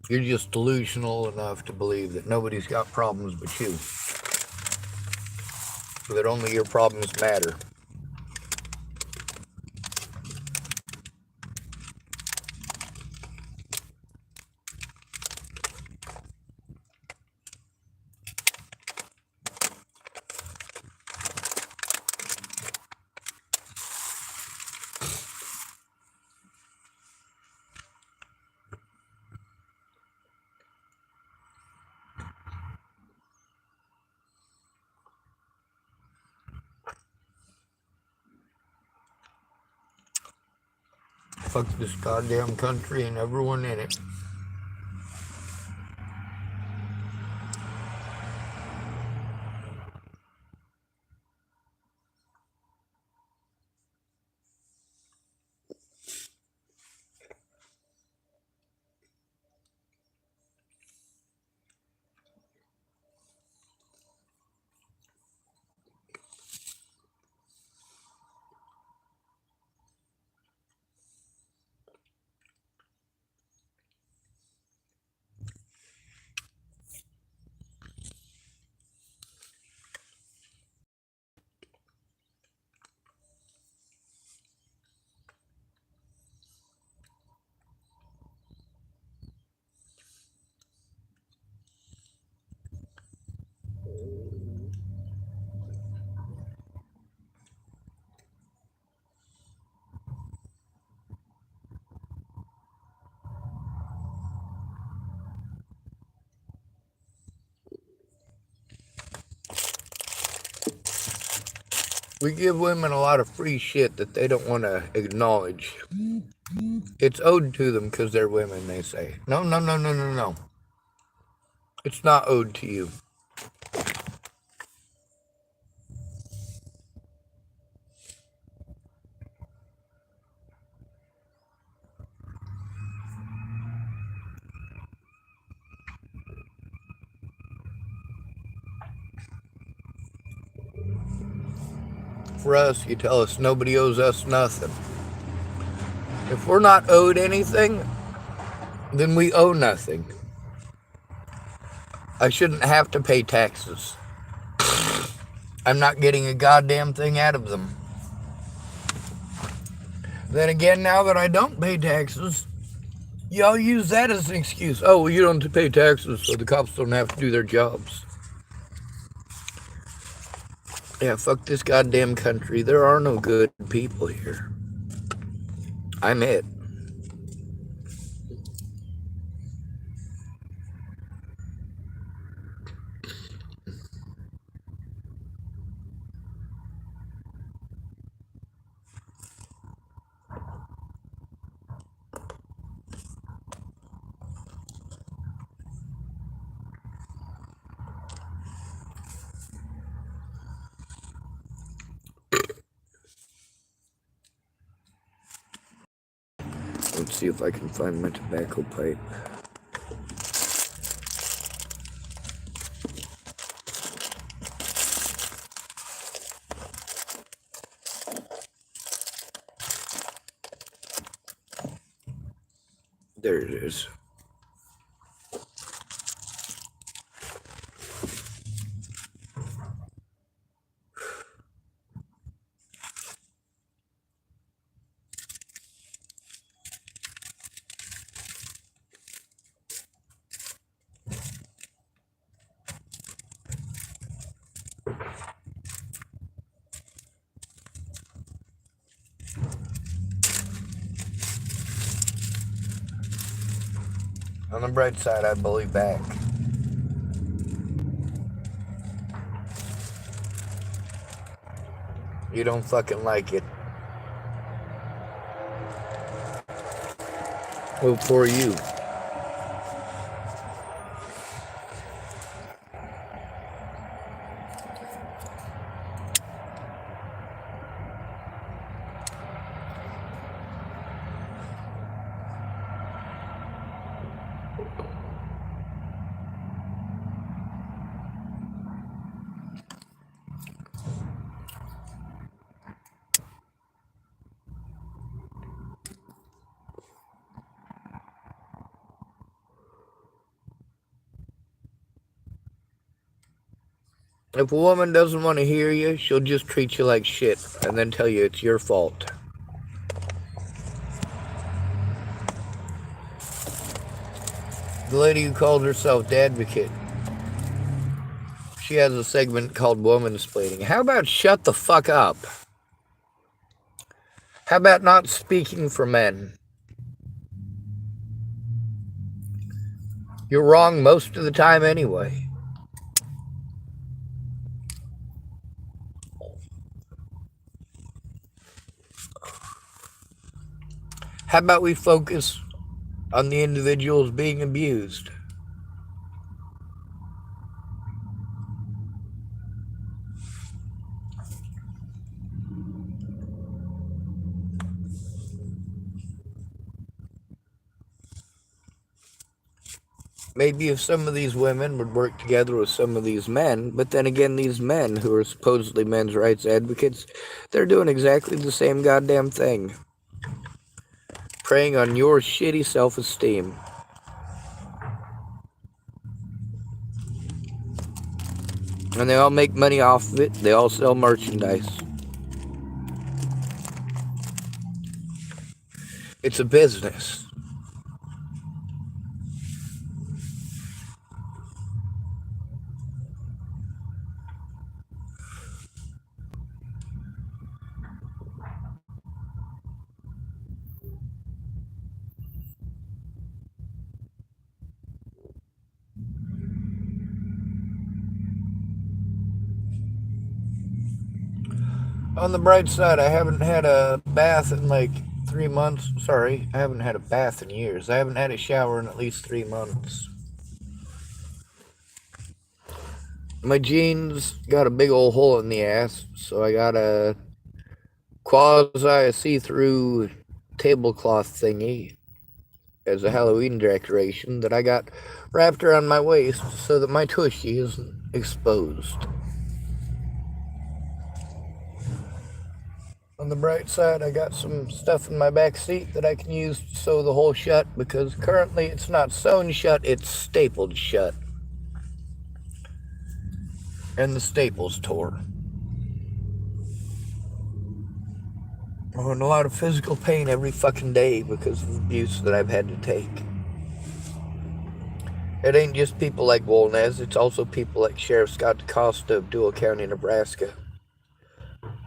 Speaker 1: You're just delusional enough to believe that nobody's got problems but you. That only your problems matter. Fuck this goddamn country and everyone in it. We give women a lot of free shit that they don't want to acknowledge. It's owed to them because they're women, they say. No, no, no, no, no, no. It's not owed to you. For us, you tell us nobody owes us nothing. If we're not owed anything, then we owe nothing. I shouldn't have to pay taxes. I'm not getting a goddamn thing out of them. Then again, now that I don't pay taxes, y'all use that as an excuse. Oh, well, you don't have to pay taxes, so the cops don't have to do their jobs. Yeah, fuck this goddamn country. There are no good people here. I'm it. Let's see if I can find my tobacco pipe. There it is. On the bright side, I bully back. You don't fucking like it. Well, for you. If a woman doesn't want to hear you, she'll just treat you like shit and then tell you it's your fault. The lady who calls herself the advocate, she has a segment called Womansplaining. How about shut the fuck up? How about not speaking for men? You're wrong most of the time anyway. How about we focus on the individuals being abused? Maybe if some of these women would work together with some of these men, but then again, these men who are supposedly men's rights advocates, they're doing exactly the same goddamn thing. Preying on your shitty self-esteem. And they all make money off of it. They all sell merchandise. It's a business. On the bright side, I haven't had a bath in like 3 months. Sorry, I haven't had a bath in years. I haven't had a shower in at least 3 months. My jeans got a big old hole in the ass, so I got a quasi see-through tablecloth thingy as a Halloween decoration that I got wrapped around my waist so that my tushy isn't exposed. On the bright side, I got some stuff in my back seat that I can use to sew the hole shut, because currently it's not sewn shut, it's stapled shut. And the staples tore. I'm in a lot of physical pain every fucking day because of abuse that I've had to take. It ain't just people like Wolnez, it's also people like Sheriff Scott DaCosta of Dual County, Nebraska,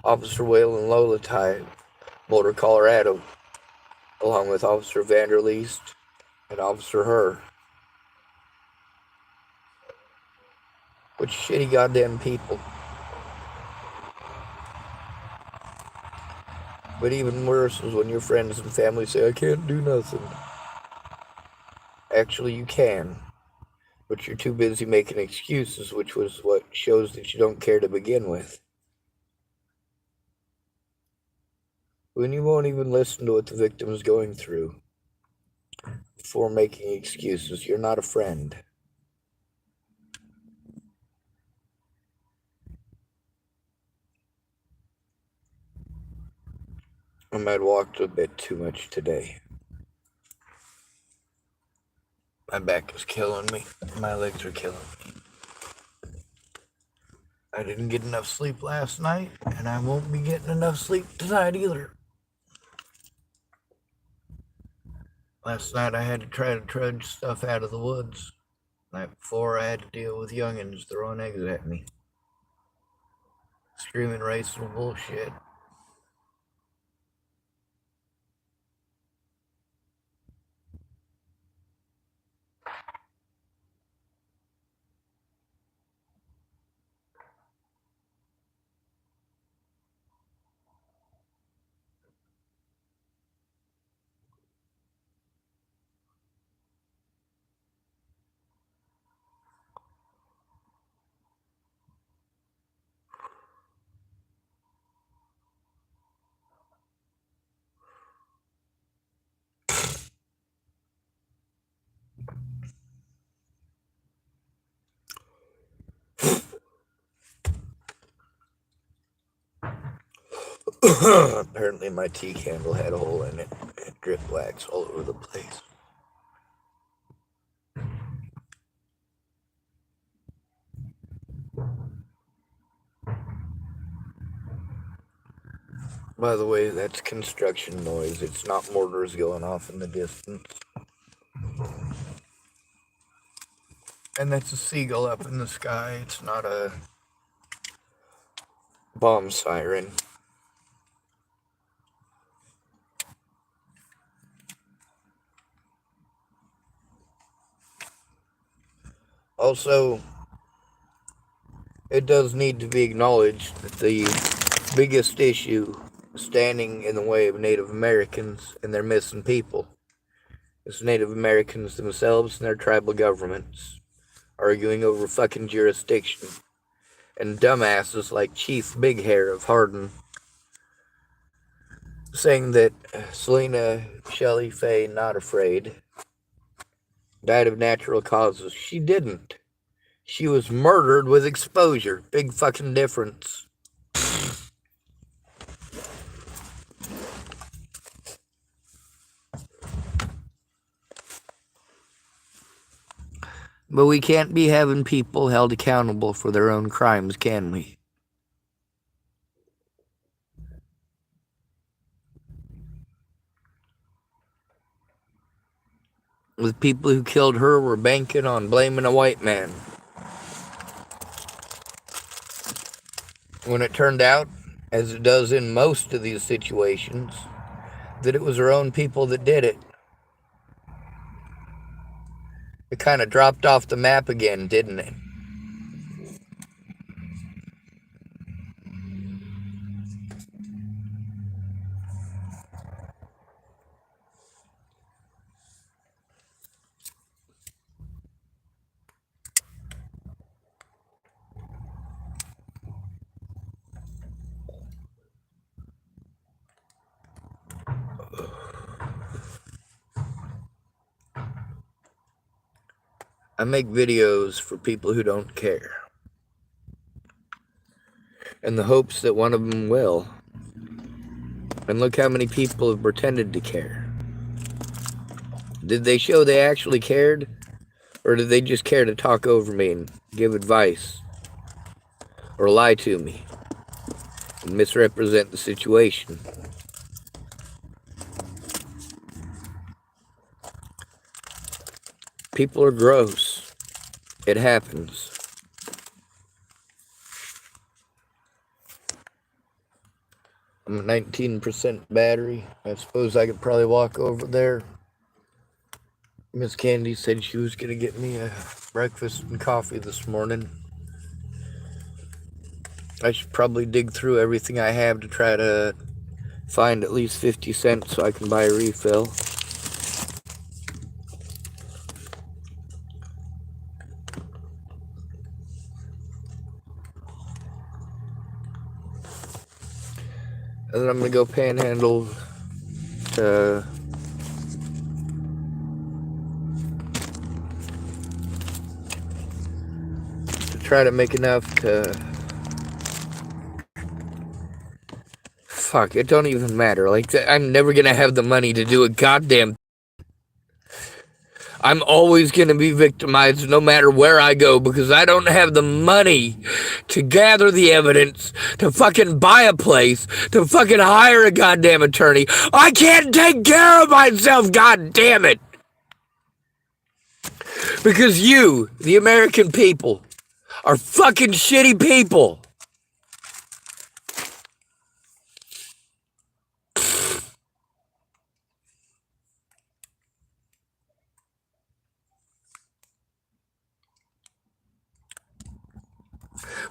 Speaker 1: Officer Waylon Lolatai, Boulder, Colorado, along with Officer Vanderleest and Officer Herr. Which shitty goddamn people. But even worse is when your friends and family say, I can't do nothing. Actually, you can. But you're too busy making excuses, which was what shows that you don't care to begin with. When you won't even listen to what the victim is going through before making excuses, you're not a friend. I might have walked a bit too much today. My back is killing me. My legs are killing me. I didn't get enough sleep last night, and I won't be getting enough sleep tonight either. Last night I had to try to trudge stuff out of the woods. Night before I had to deal with youngins throwing eggs at me. Screaming racial bullshit. Apparently my tea candle had a hole in it. It dripped wax all over the place. By the way, that's construction noise. It's not mortars going off in the distance. And that's a seagull up in the sky. It's not a bomb siren. Also, it does need to be acknowledged that the biggest issue standing in the way of Native Americans and their missing people. It's Native Americans themselves and their tribal governments arguing over fucking jurisdiction. And dumbasses like Chief Big Hair of Hardin saying that Selena Shelley Faye Not Afraid died of natural causes. She didn't. She was murdered with exposure. Big fucking difference. But we can't be having people held accountable for their own crimes, can we? The people who killed her were banking on blaming a white man. When it turned out, as it does in most of these situations, that it was her own people that did it. It kind of dropped off the map again, didn't it? I make videos for people who don't care, in the hopes that one of them will. And look how many people have pretended to care. Did they show they actually cared? Or did they just care to talk over me and give advice? Or lie to me and misrepresent the situation? People are gross. It happens. I'm a 19% battery. I suppose I could probably walk over there. Miss Candy said she was going to get me a breakfast and coffee this morning. I should probably dig through everything I have to try to find at least 50 cents so I can buy a refill. And then I'm going to go panhandle to try to make enough to... Fuck, it don't even matter. Like, I'm never going to have the money to do a goddamn... I'm always going to be victimized no matter where I go because I don't have the money to gather the evidence, to fucking buy a place, to fucking hire a goddamn attorney. I can't take care of myself, god damn it. Because you, the American people, are fucking shitty people.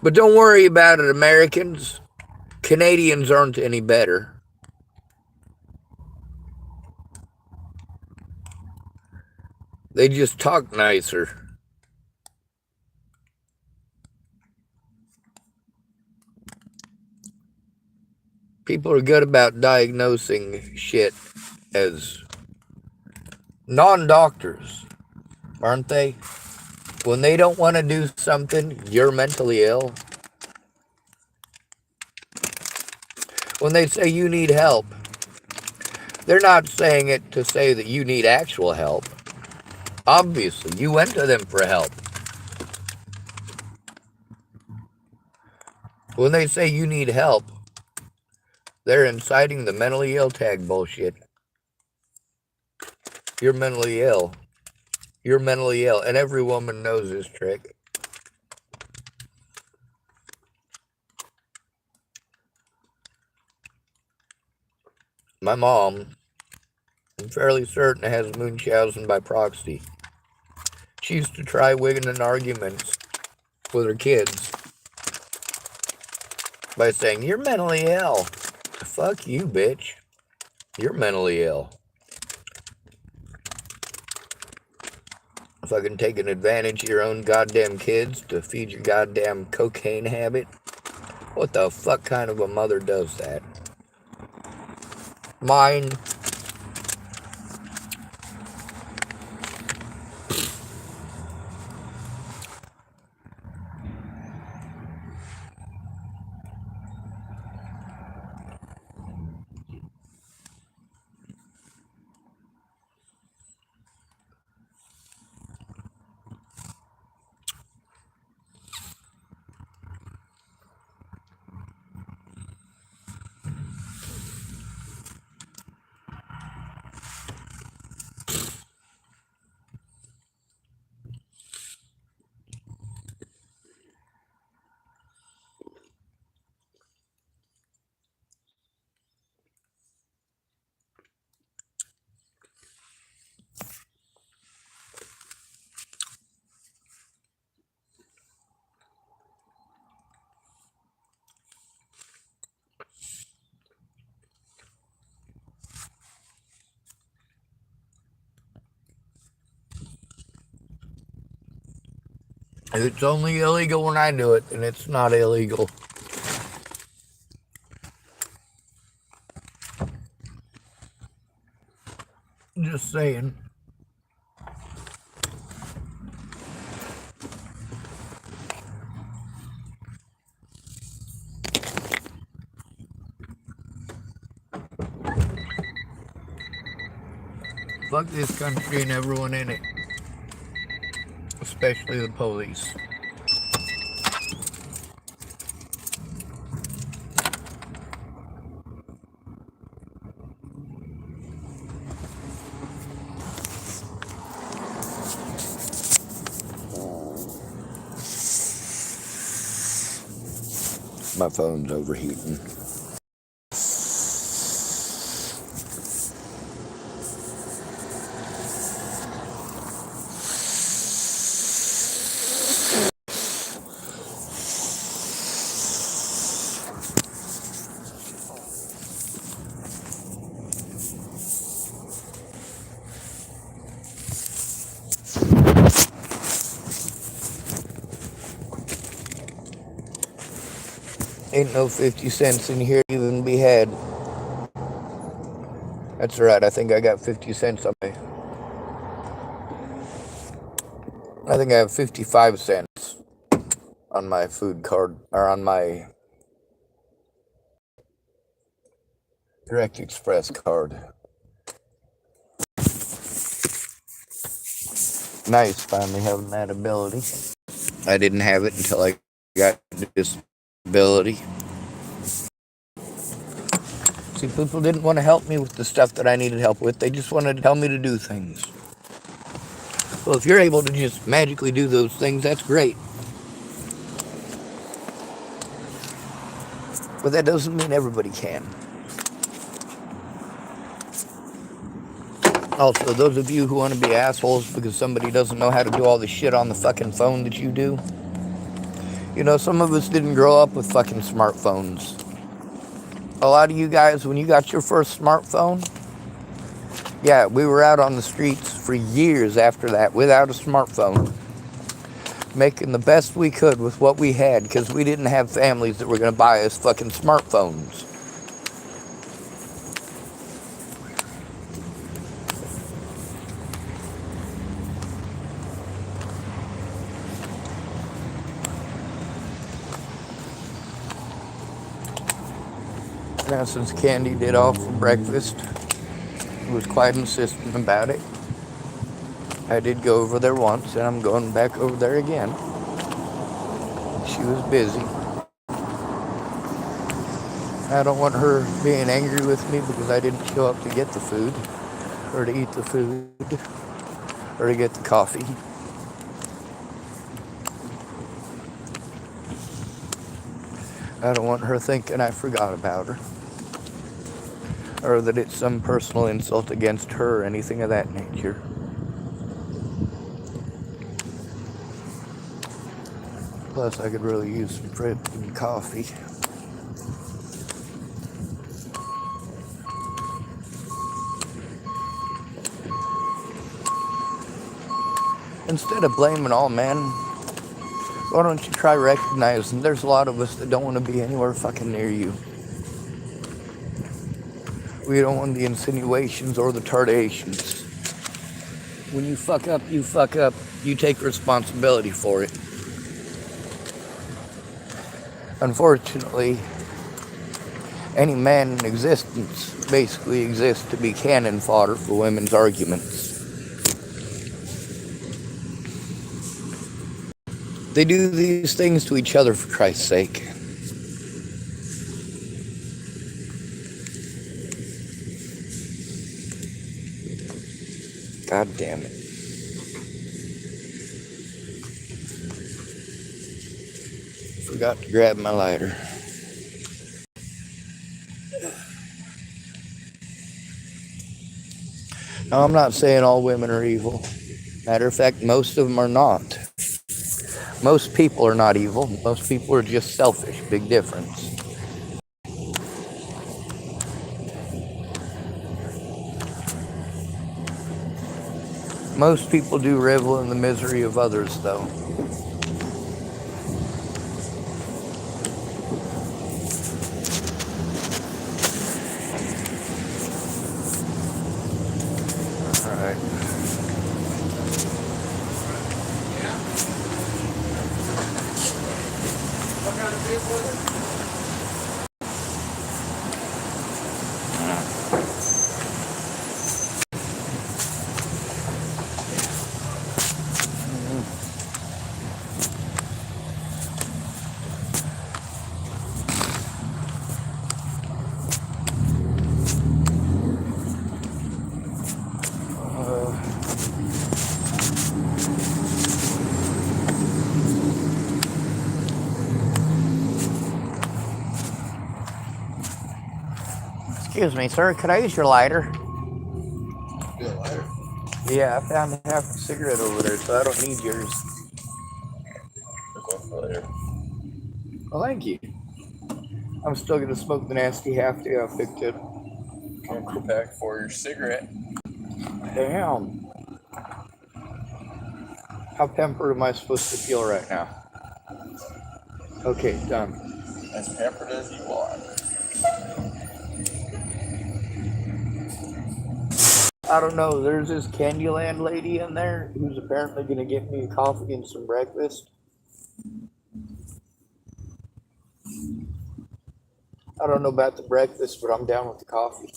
Speaker 1: But don't worry about it, Americans. Canadians aren't any better. They just talk nicer. People are good about diagnosing shit as non-doctors, aren't they? When they don't want to do something, you're mentally ill. When they say you need help, they're not saying it to say that you need actual help. Obviously, you went to them for help. When they say you need help, they're inciting the mentally ill tag bullshit. You're mentally ill. You're mentally ill, and every woman knows this trick. My mom, I'm fairly certain, has Munchausen by proxy. She used to try winning arguments with her kids by saying, "You're mentally ill." Fuck you, bitch. You're mentally ill. Fucking taking advantage of your own goddamn kids to feed your goddamn cocaine habit. What the fuck kind of a mother does that? Mine. It's only illegal when I do it, and it's not illegal. Just saying. Fuck this country and everyone in it. Especially the police. My phone's overheating. Ain't no 50 cents in here to even be had. That's right, I think I got 50 cents on my... I think I have 55 cents on my food card, or on my Direct Express card. Nice, finally having that ability. I didn't have it until I got this ability. See, people didn't want to help me with the stuff that I needed help with. They just wanted to tell me to do things. Well, if you're able to just magically do those things, that's great. But that doesn't mean everybody can. Also, those of you who want to be assholes because somebody doesn't know how to do all the shit on the fucking phone that you do. You know, some of us didn't grow up with fucking smartphones. A lot of you guys, when you got your first smartphone, yeah, we were out on the streets for years after that without a smartphone, making the best we could with what we had because we didn't have families that were going to buy us fucking smartphones. Now, since Candy did all for breakfast, was quite insistent about it. I did go over there once, and I'm going back over there again. She was busy. I don't want her being angry with me because I didn't show up to get the food, or to eat the food, or to get the coffee. I don't want her thinking I forgot about her, or that it's some personal insult against her or anything of that nature. Plus, I could really use some freaking coffee. Instead of blaming all men, why don't you try recognizing there's a lot of us that don't want to be anywhere fucking near you. We don't want the insinuations or the tardations. When you fuck up, you fuck up. You take responsibility for it. Unfortunately, any man in existence basically exists to be cannon fodder for women's arguments. They do these things to each other for Christ's sake. God damn it. Forgot to grab my lighter. Now, I'm not saying all women are evil. Matter of fact, most of them are not. Most people are not evil. Most people are just selfish. Big difference. Most people do revel in the misery of others, though. Alright.
Speaker 2: What kind of vehicle is it?
Speaker 1: Excuse me, sir. Could I use your lighter?
Speaker 2: You a lighter?
Speaker 1: Yeah, I found half a cigarette over there, so I don't need yours.
Speaker 2: There's one for later.
Speaker 1: Well, thank you. I'm still gonna smoke the nasty half day I picked it.
Speaker 2: Camper pack for your cigarette.
Speaker 1: Damn. How pampered am I supposed to feel right now? Okay, done.
Speaker 2: As pampered as you are.
Speaker 1: I don't know, there's this Candyland lady in there who's apparently gonna get me a coffee and some breakfast. I don't know about the breakfast, but I'm down with the coffee.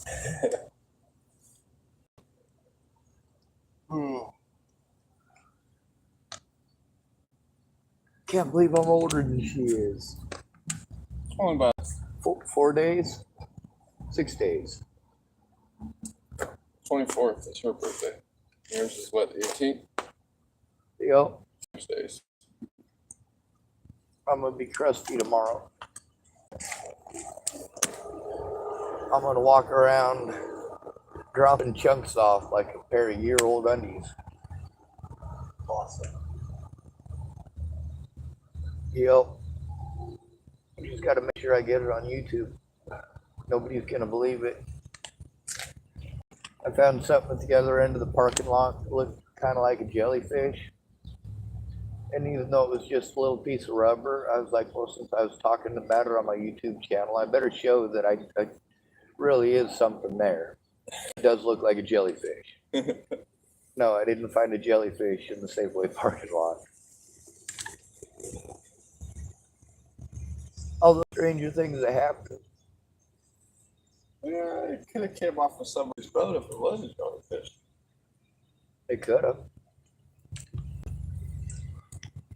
Speaker 1: Can't believe I'm older than she is.
Speaker 2: Only about
Speaker 1: 4 days? 6 days.
Speaker 2: 24th. It's her birthday. Yours is what, the 18th?
Speaker 1: Yep.
Speaker 2: Thursdays.
Speaker 1: I'm gonna be crusty tomorrow. I'm gonna walk around dropping chunks off like a pair of year-old undies.
Speaker 2: Awesome.
Speaker 1: Yep. I just gotta make sure I get it on YouTube. Nobody's gonna believe it. I found something at the other end of the parking lot that looked kind of like a jellyfish. And even though it was just a little piece of rubber, I was like, well, since I was talking about it on my YouTube channel, I better show that I really is something there. It does look like a jellyfish. No, I didn't find a jellyfish in the Safeway parking lot. All the stranger things that happen.
Speaker 2: Yeah, it could have came off of somebody's boat if it was a jellyfish.
Speaker 1: They could have.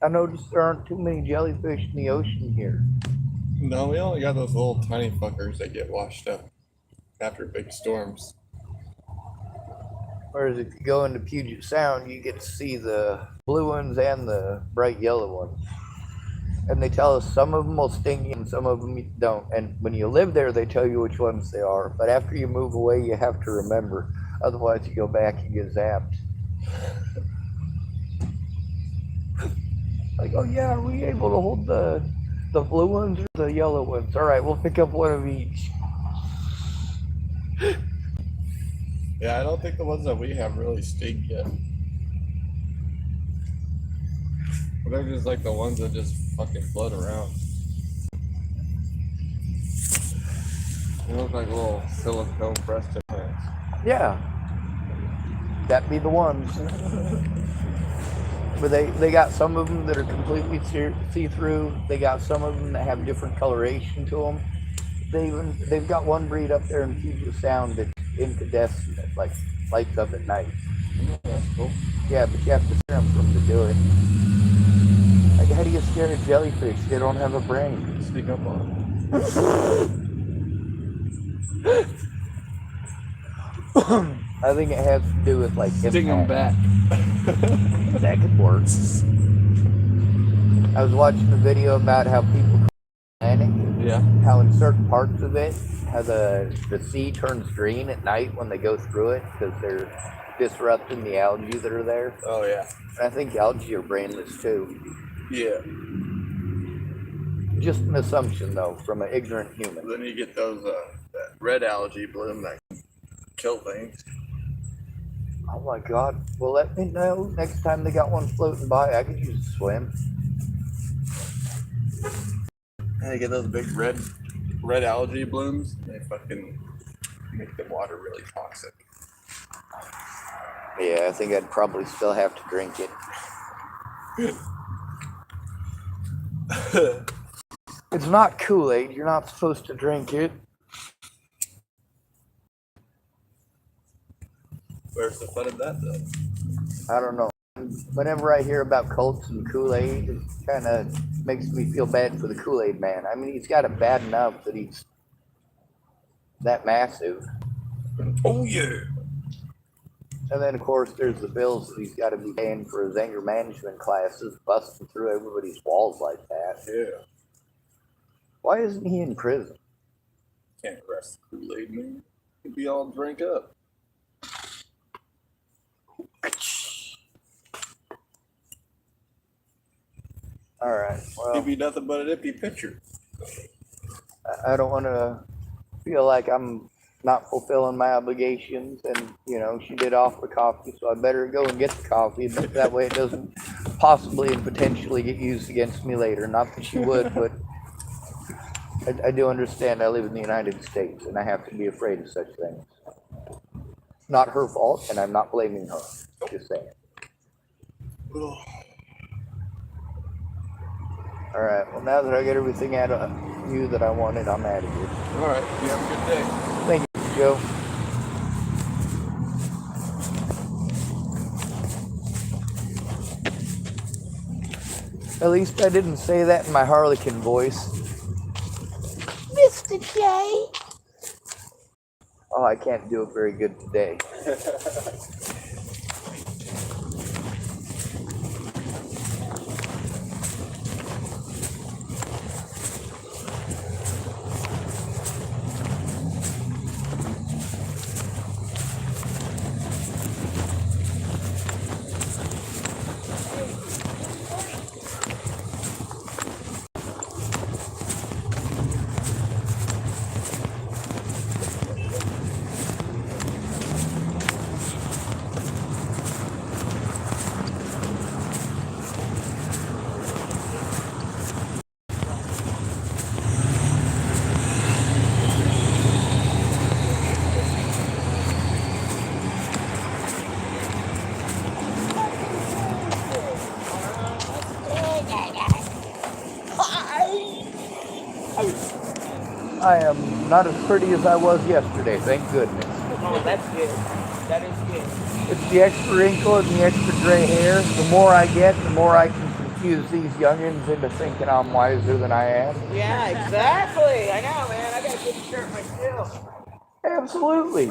Speaker 1: I noticed there aren't too many jellyfish in the ocean here.
Speaker 2: No, we only got those little tiny fuckers that get washed up after big storms.
Speaker 1: Whereas if you go into Puget Sound, you get to see the blue ones and the bright yellow ones. And they tell us some of them will sting you and some of them don't. And when you live there, they tell you which ones they are. But after you move away, you have to remember. Otherwise, you go back and get zapped. Like, oh yeah, are we able to hold the blue ones or the yellow ones? All right, we'll pick up one of each.
Speaker 2: Yeah, I don't think the ones that we have really sting yet. They're just like the ones that just fucking float around. They look like little silicone breast implants.
Speaker 1: Yeah, that be the ones. But they got some of them that are completely see-through. They got some of them that have different coloration to them. They've got one breed up there in Puget Sound that's incandescent, that like lights up at night.
Speaker 2: Oh, that's cool.
Speaker 1: Yeah, but you have to scare them for them to do it. Like, how do you scare a jellyfish? They don't have a brain.
Speaker 2: Speak up on
Speaker 1: I think it has to do with like
Speaker 2: it. Sting them back.
Speaker 1: That could work. I was watching a video about how people panic.
Speaker 2: Yeah.
Speaker 1: How in certain parts of it, how the sea turns green at night when they go through it because they're disrupting the algae that are there.
Speaker 2: Oh yeah.
Speaker 1: And I think algae are brainless too.
Speaker 2: Yeah.
Speaker 1: Just an assumption though, from an ignorant human.
Speaker 2: Then you get those that red algae bloom that can kill things.
Speaker 1: Oh my God. Well, let me know next time they got one floating by. I could use a swim.
Speaker 2: And you get those big red algae blooms. They fucking make the water really toxic.
Speaker 1: Yeah, I think I'd probably still have to drink it. It's not Kool-Aid. You're not supposed to drink it.
Speaker 2: Where's the fun of that though?
Speaker 1: I don't know. Whenever I hear about cults and Kool-Aid, it kind of makes me feel bad for the Kool-Aid man. I mean, he's got it bad enough that he's that massive.
Speaker 2: Oh yeah.
Speaker 1: And then, of course, there's the bills that he's got to be paying for his anger management classes, busting through everybody's walls like that.
Speaker 2: Yeah.
Speaker 1: Why isn't he in prison?
Speaker 2: Can't arrest the Kool-Aid man. He'd be all drink up.
Speaker 1: All right. Well,
Speaker 2: He'd be nothing but an empty pitcher.
Speaker 1: I don't want to feel like I'm not fulfilling my obligations, and you know she did offer coffee, so I better go and get the coffee. But that way it doesn't possibly and potentially get used against me later. Not that she would, but I do understand I live in the United States and I have to be afraid of such things. Not her fault, and I'm not blaming her. Just saying. All right. Well, now that I get everything out of you that I wanted, I'm out of here.
Speaker 2: All right. You have a good day.
Speaker 1: Thank you, Joe. At least I didn't say that in my Harlequin voice. Mr. J. Oh, I can't do it very good today. I am not as pretty as I was yesterday, thank goodness.
Speaker 5: Oh, that's good. That is good.
Speaker 1: It's the extra wrinkle and the extra gray hair. The more I get, the more I can confuse these youngins into thinking I'm wiser than I am.
Speaker 5: Yeah, exactly. I know, man. I got a good shirt myself.
Speaker 1: Absolutely.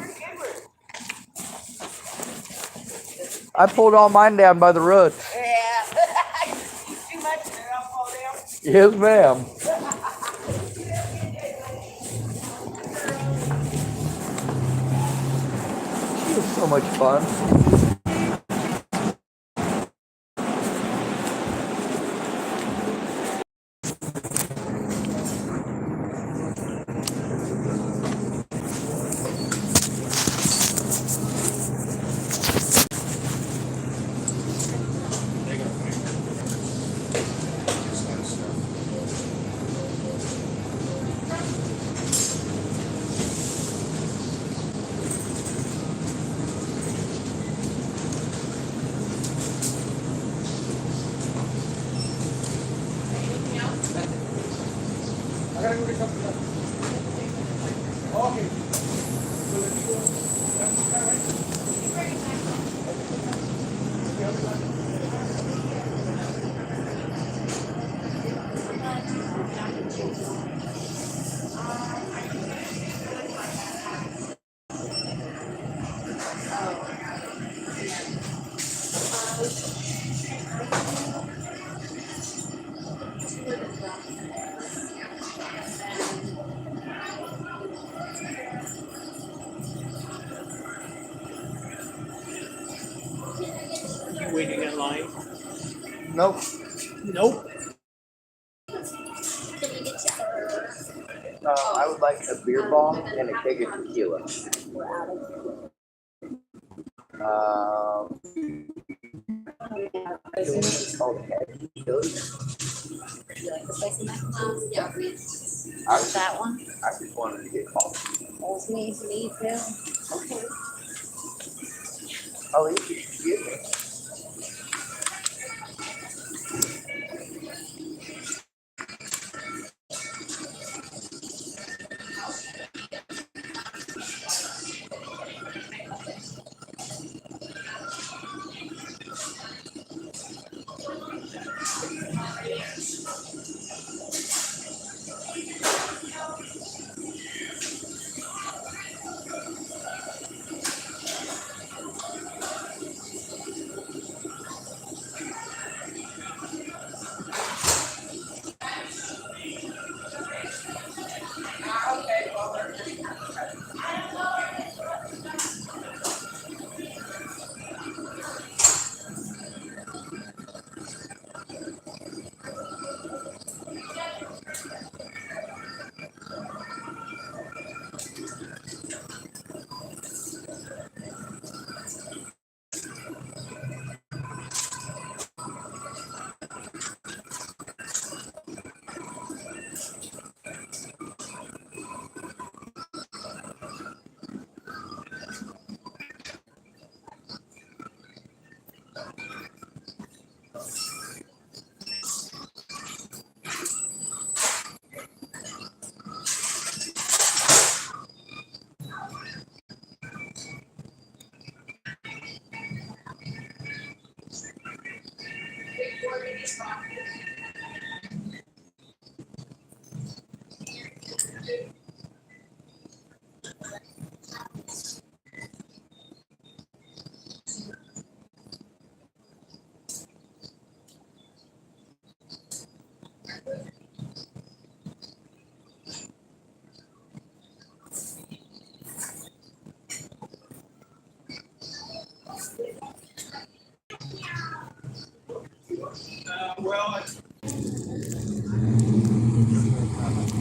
Speaker 1: I pulled all mine down by the roots.
Speaker 5: Yeah. Too much and they'll fall down.
Speaker 1: Yes, ma'am. She was so much fun.
Speaker 6: You waiting in line?
Speaker 1: Nope.
Speaker 6: Nope.
Speaker 1: I would like a beer bong and a keg of tequila.
Speaker 3: That one?
Speaker 1: I just wanted to get coffee.
Speaker 3: Well, me too. Okay.
Speaker 1: I'll eat it.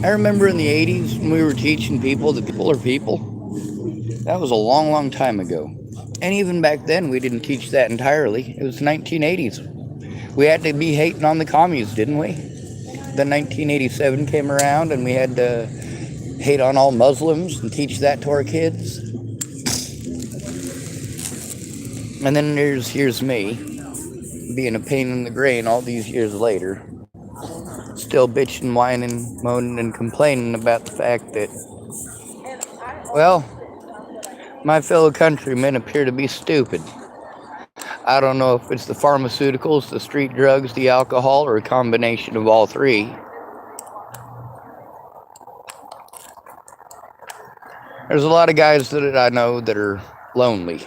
Speaker 1: I remember in the 80s when we were teaching people that people are people. That was a long, long time ago. And even back then, we didn't teach that entirely. It was the 1980s. We had to be hating on the commies, didn't we? Then 1987 came around and we had to hate on all Muslims and teach that to our kids. And then here's me, being a pain in the grain all these years later. Still bitching, whining, moaning, and complaining about the fact that, well, my fellow countrymen appear to be stupid. I don't know if it's the pharmaceuticals, the street drugs, the alcohol, or a combination of all three. There's a lot of guys that I know that are lonely.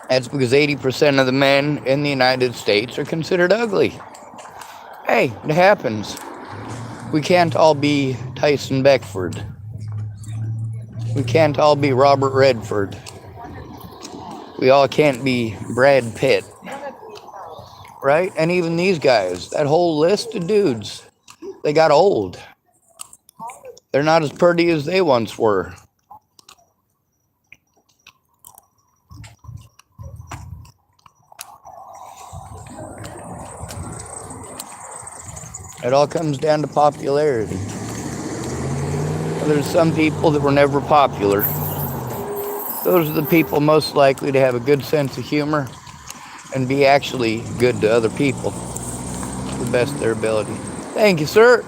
Speaker 1: That's because 80% of the men in the United States are considered ugly. Hey, it happens. We can't all be Tyson Beckford. We can't all be Robert Redford. We all can't be Brad Pitt. Right? And even these guys, that whole list of dudes, they got old. They're not as pretty as they once were. It all comes down to popularity. There's some people that were never popular. Those are the people most likely to have a good sense of humor and be actually good to other people to the best of their ability. Thank you, sir.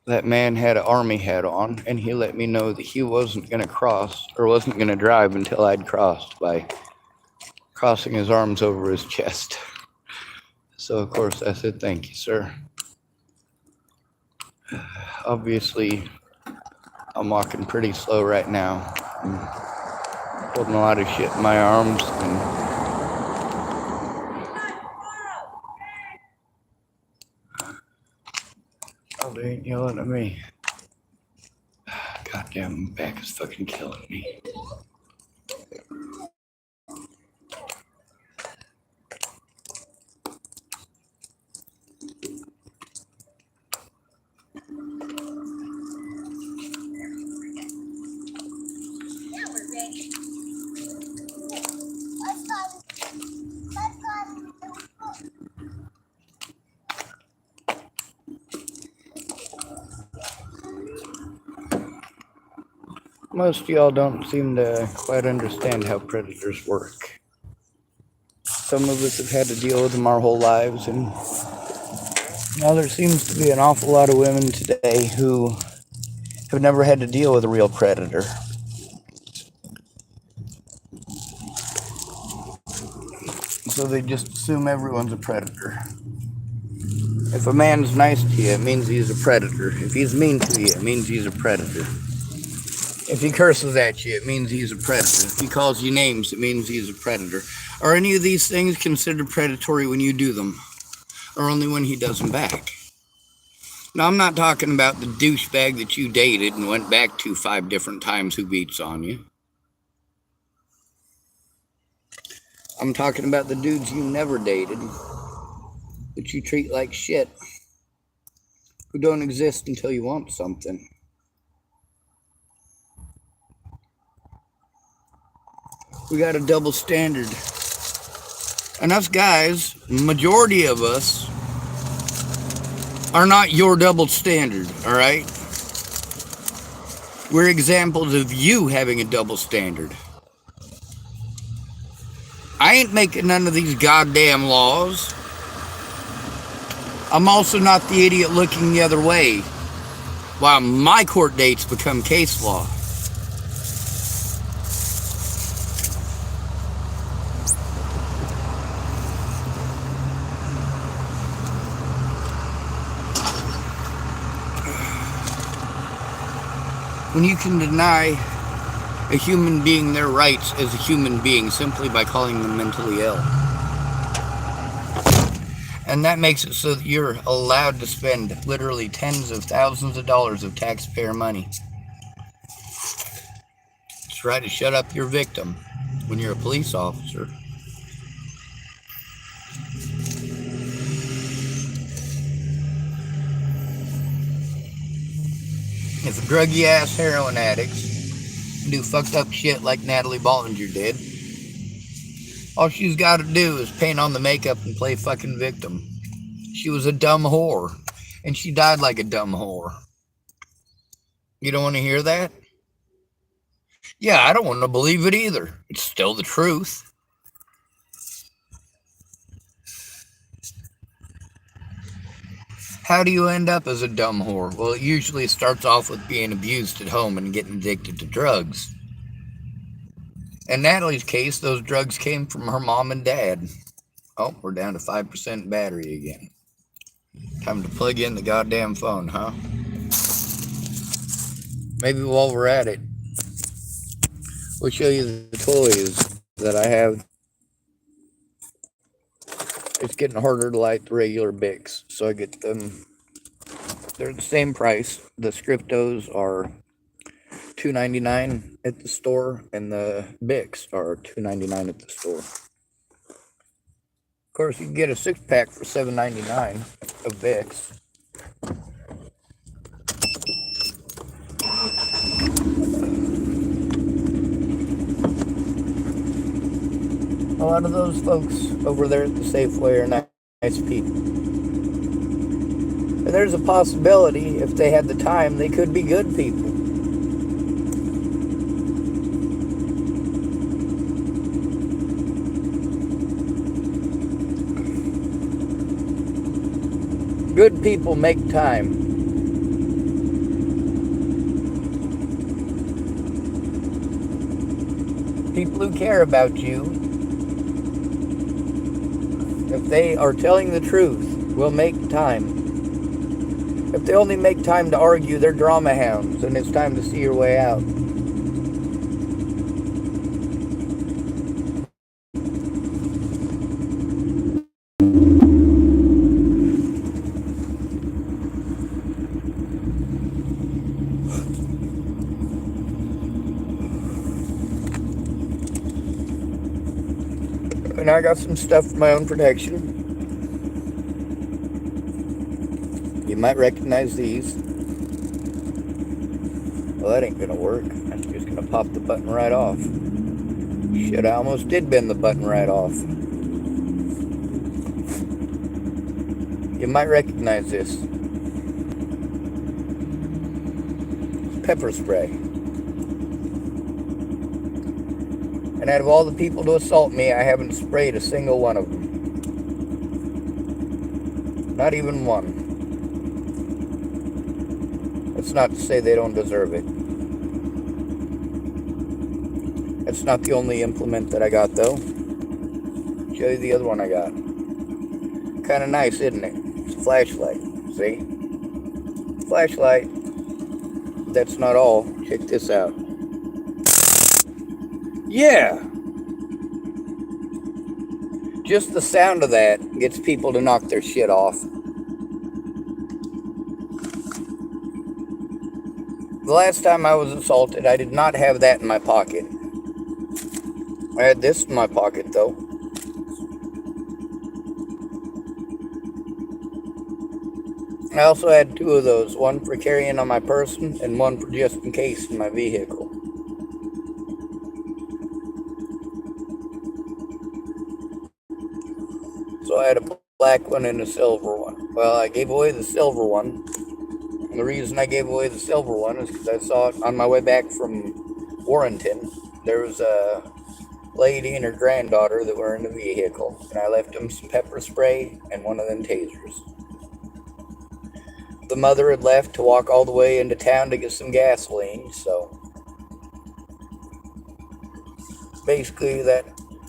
Speaker 1: that man had an army hat on, and he let me know that he wasn't going to cross or wasn't going to drive until I'd crossed by crossing his arms over his chest. So, of course, I said, thank you, sir. Obviously, I'm walking pretty slow right now. I'm holding a lot of shit in my arms, and oh, they ain't yelling at me. Goddamn, my back is fucking killing me. Most of y'all don't seem to quite understand how predators work. Some of us have had to deal with them our whole lives, and now there seems to be an awful lot of women today who have never had to deal with a real predator. So they just assume everyone's a predator. If a man's nice to you, it means he's a predator. If he's mean to you, it means he's a predator. If he curses at you, it means he's a predator. If he calls you names, it means he's a predator. Are any of these things considered predatory when you do them? Or only when he does them back? Now, I'm not talking about the douchebag that you dated and went back to 5 different times who beats on you. I'm talking about the dudes you never dated, that you treat like shit, who don't exist until you want something. We got a double standard. And us guys, majority of us, are not your double standard, all right? We're examples of you having a double standard. I ain't making none of these goddamn laws. I'm also not the idiot looking the other way while my court dates become case law. When you can deny a human being their rights as a human being simply by calling them mentally ill. And that makes it so that you're allowed to spend literally tens of thousands of dollars of taxpayer money to try to shut up your victim when you're a police officer. If druggy ass heroin addicts do fucked up shit like Natalie Bollinger did, all she's got to do is paint on the makeup and play fucking victim. She was a dumb whore, and she died like a dumb whore. You don't want to hear that? Yeah, I don't want to believe it either. It's still the truth. How do you end up as a dumb whore? Well, it usually starts off with being abused at home and getting addicted to drugs. In Natalie's case, those drugs came from her mom and dad. Oh, we're down to 5% battery again. Time to plug in the goddamn phone, huh? Maybe while we're at it, we'll show you the toys that I have. It's getting harder to light the regular Bics, so I get them. They're the same price. The Scriptos are $2.99 at the store, and the Bics are $2.99 at the store. Of course, you can get a 6-pack for $7.99 of Bics. A lot of those folks over there at the Safeway are nice people. And there's a possibility, if they had the time, they could be good people. Good people make time. People who care about you, if they are telling the truth, will make time. If they only make time to argue, they're drama hounds, and it's time to see your way out. And I got some stuff for my own protection. You might recognize these. Well, that ain't gonna work. I'm just gonna pop the button right off. Shit, I almost did bend the button right off. You might recognize this. Pepper spray. And out of all the people to assault me, I haven't sprayed a single one of them. Not even one. That's not to say they don't deserve it. That's not the only implement that I got, though. Show you the other one I got. Kind of nice, isn't it? It's a flashlight. See? Flashlight. That's not all. Check this out. Yeah! Just the sound of that gets people to knock their shit off. The last time I was assaulted, I did not have that in my pocket. I had this in my pocket, though. I also had two of those, one for carrying on my person and one for just in case in my vehicle. So I had a black one and a silver one. Well, I gave away the silver one. And the reason I gave away the silver one is because I saw it on my way back from Warrenton. There was a lady and her granddaughter that were in the vehicle, and I left them some pepper spray and one of them tasers. The mother had left to walk all the way into town to get some gasoline, so basically that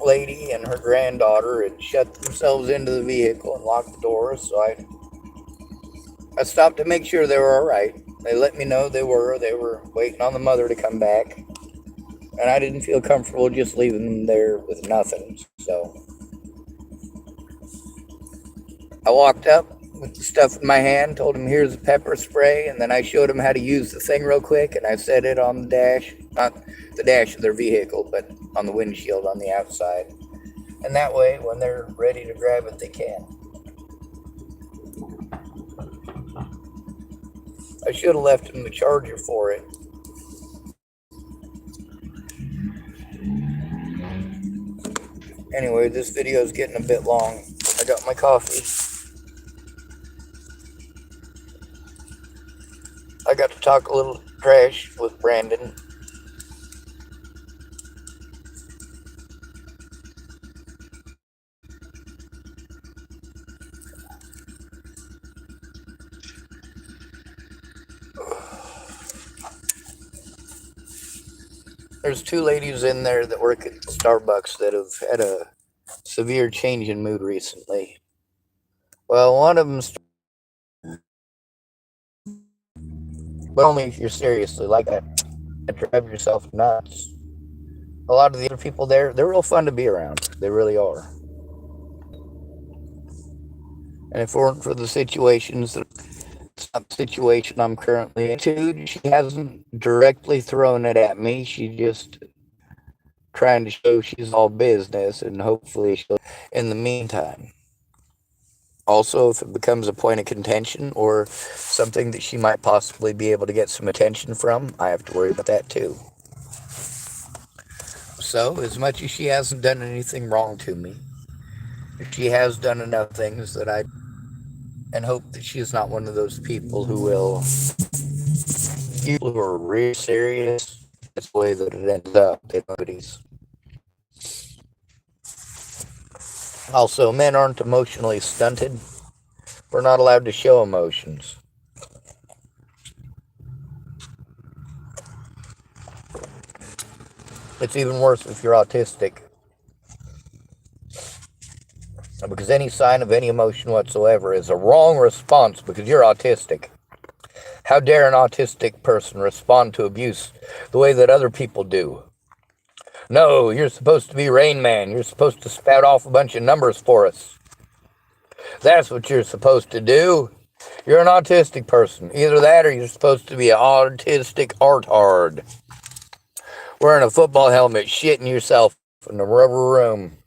Speaker 1: lady and her granddaughter had shut themselves into the vehicle and locked the doors, so I stopped to make sure they were all right. They let me know they were waiting on the mother to come back, and I didn't feel comfortable just leaving them there with nothing, so I walked up with the stuff in my hand, told him here's the pepper spray, and then I showed him how to use the thing real quick, and I set it on the dash, not the dash of their vehicle, but on the windshield on the outside. And that way, when they're ready to grab it, they can. I should have left him the charger for it. Anyway, this video is getting a bit long. I got my coffee. I got to talk a little trash with Brandon. There's two ladies in there that work at Starbucks that have had a severe change in mood recently. Well, one of them's, but only if you're seriously like that, and drive yourself nuts. A lot of the other people there, they're real fun to be around. They really are. And if it weren't for the situations that it's not the situation I'm currently into, she hasn't directly thrown it at me. She's just trying to show she's all business, and hopefully she'll in the meantime. Also, if it becomes a point of contention or something that she might possibly be able to get some attention from, I have to worry about that too. So, as much as she hasn't done anything wrong to me, she has done enough things that I and hope that she's not one of those people who are really serious. That's the way that it ends up. Nobody's. Also, men aren't emotionally stunted. We're not allowed to show emotions. It's even worse if you're autistic. Because any sign of any emotion whatsoever is a wrong response because you're autistic. How dare an autistic person respond to abuse the way that other people do? No, you're supposed to be Rain Man. You're supposed to spout off a bunch of numbers for us. That's what you're supposed to do. You're an autistic person. Either that or you're supposed to be an autistic arthard. Wearing a football helmet, shitting yourself in the rubber room.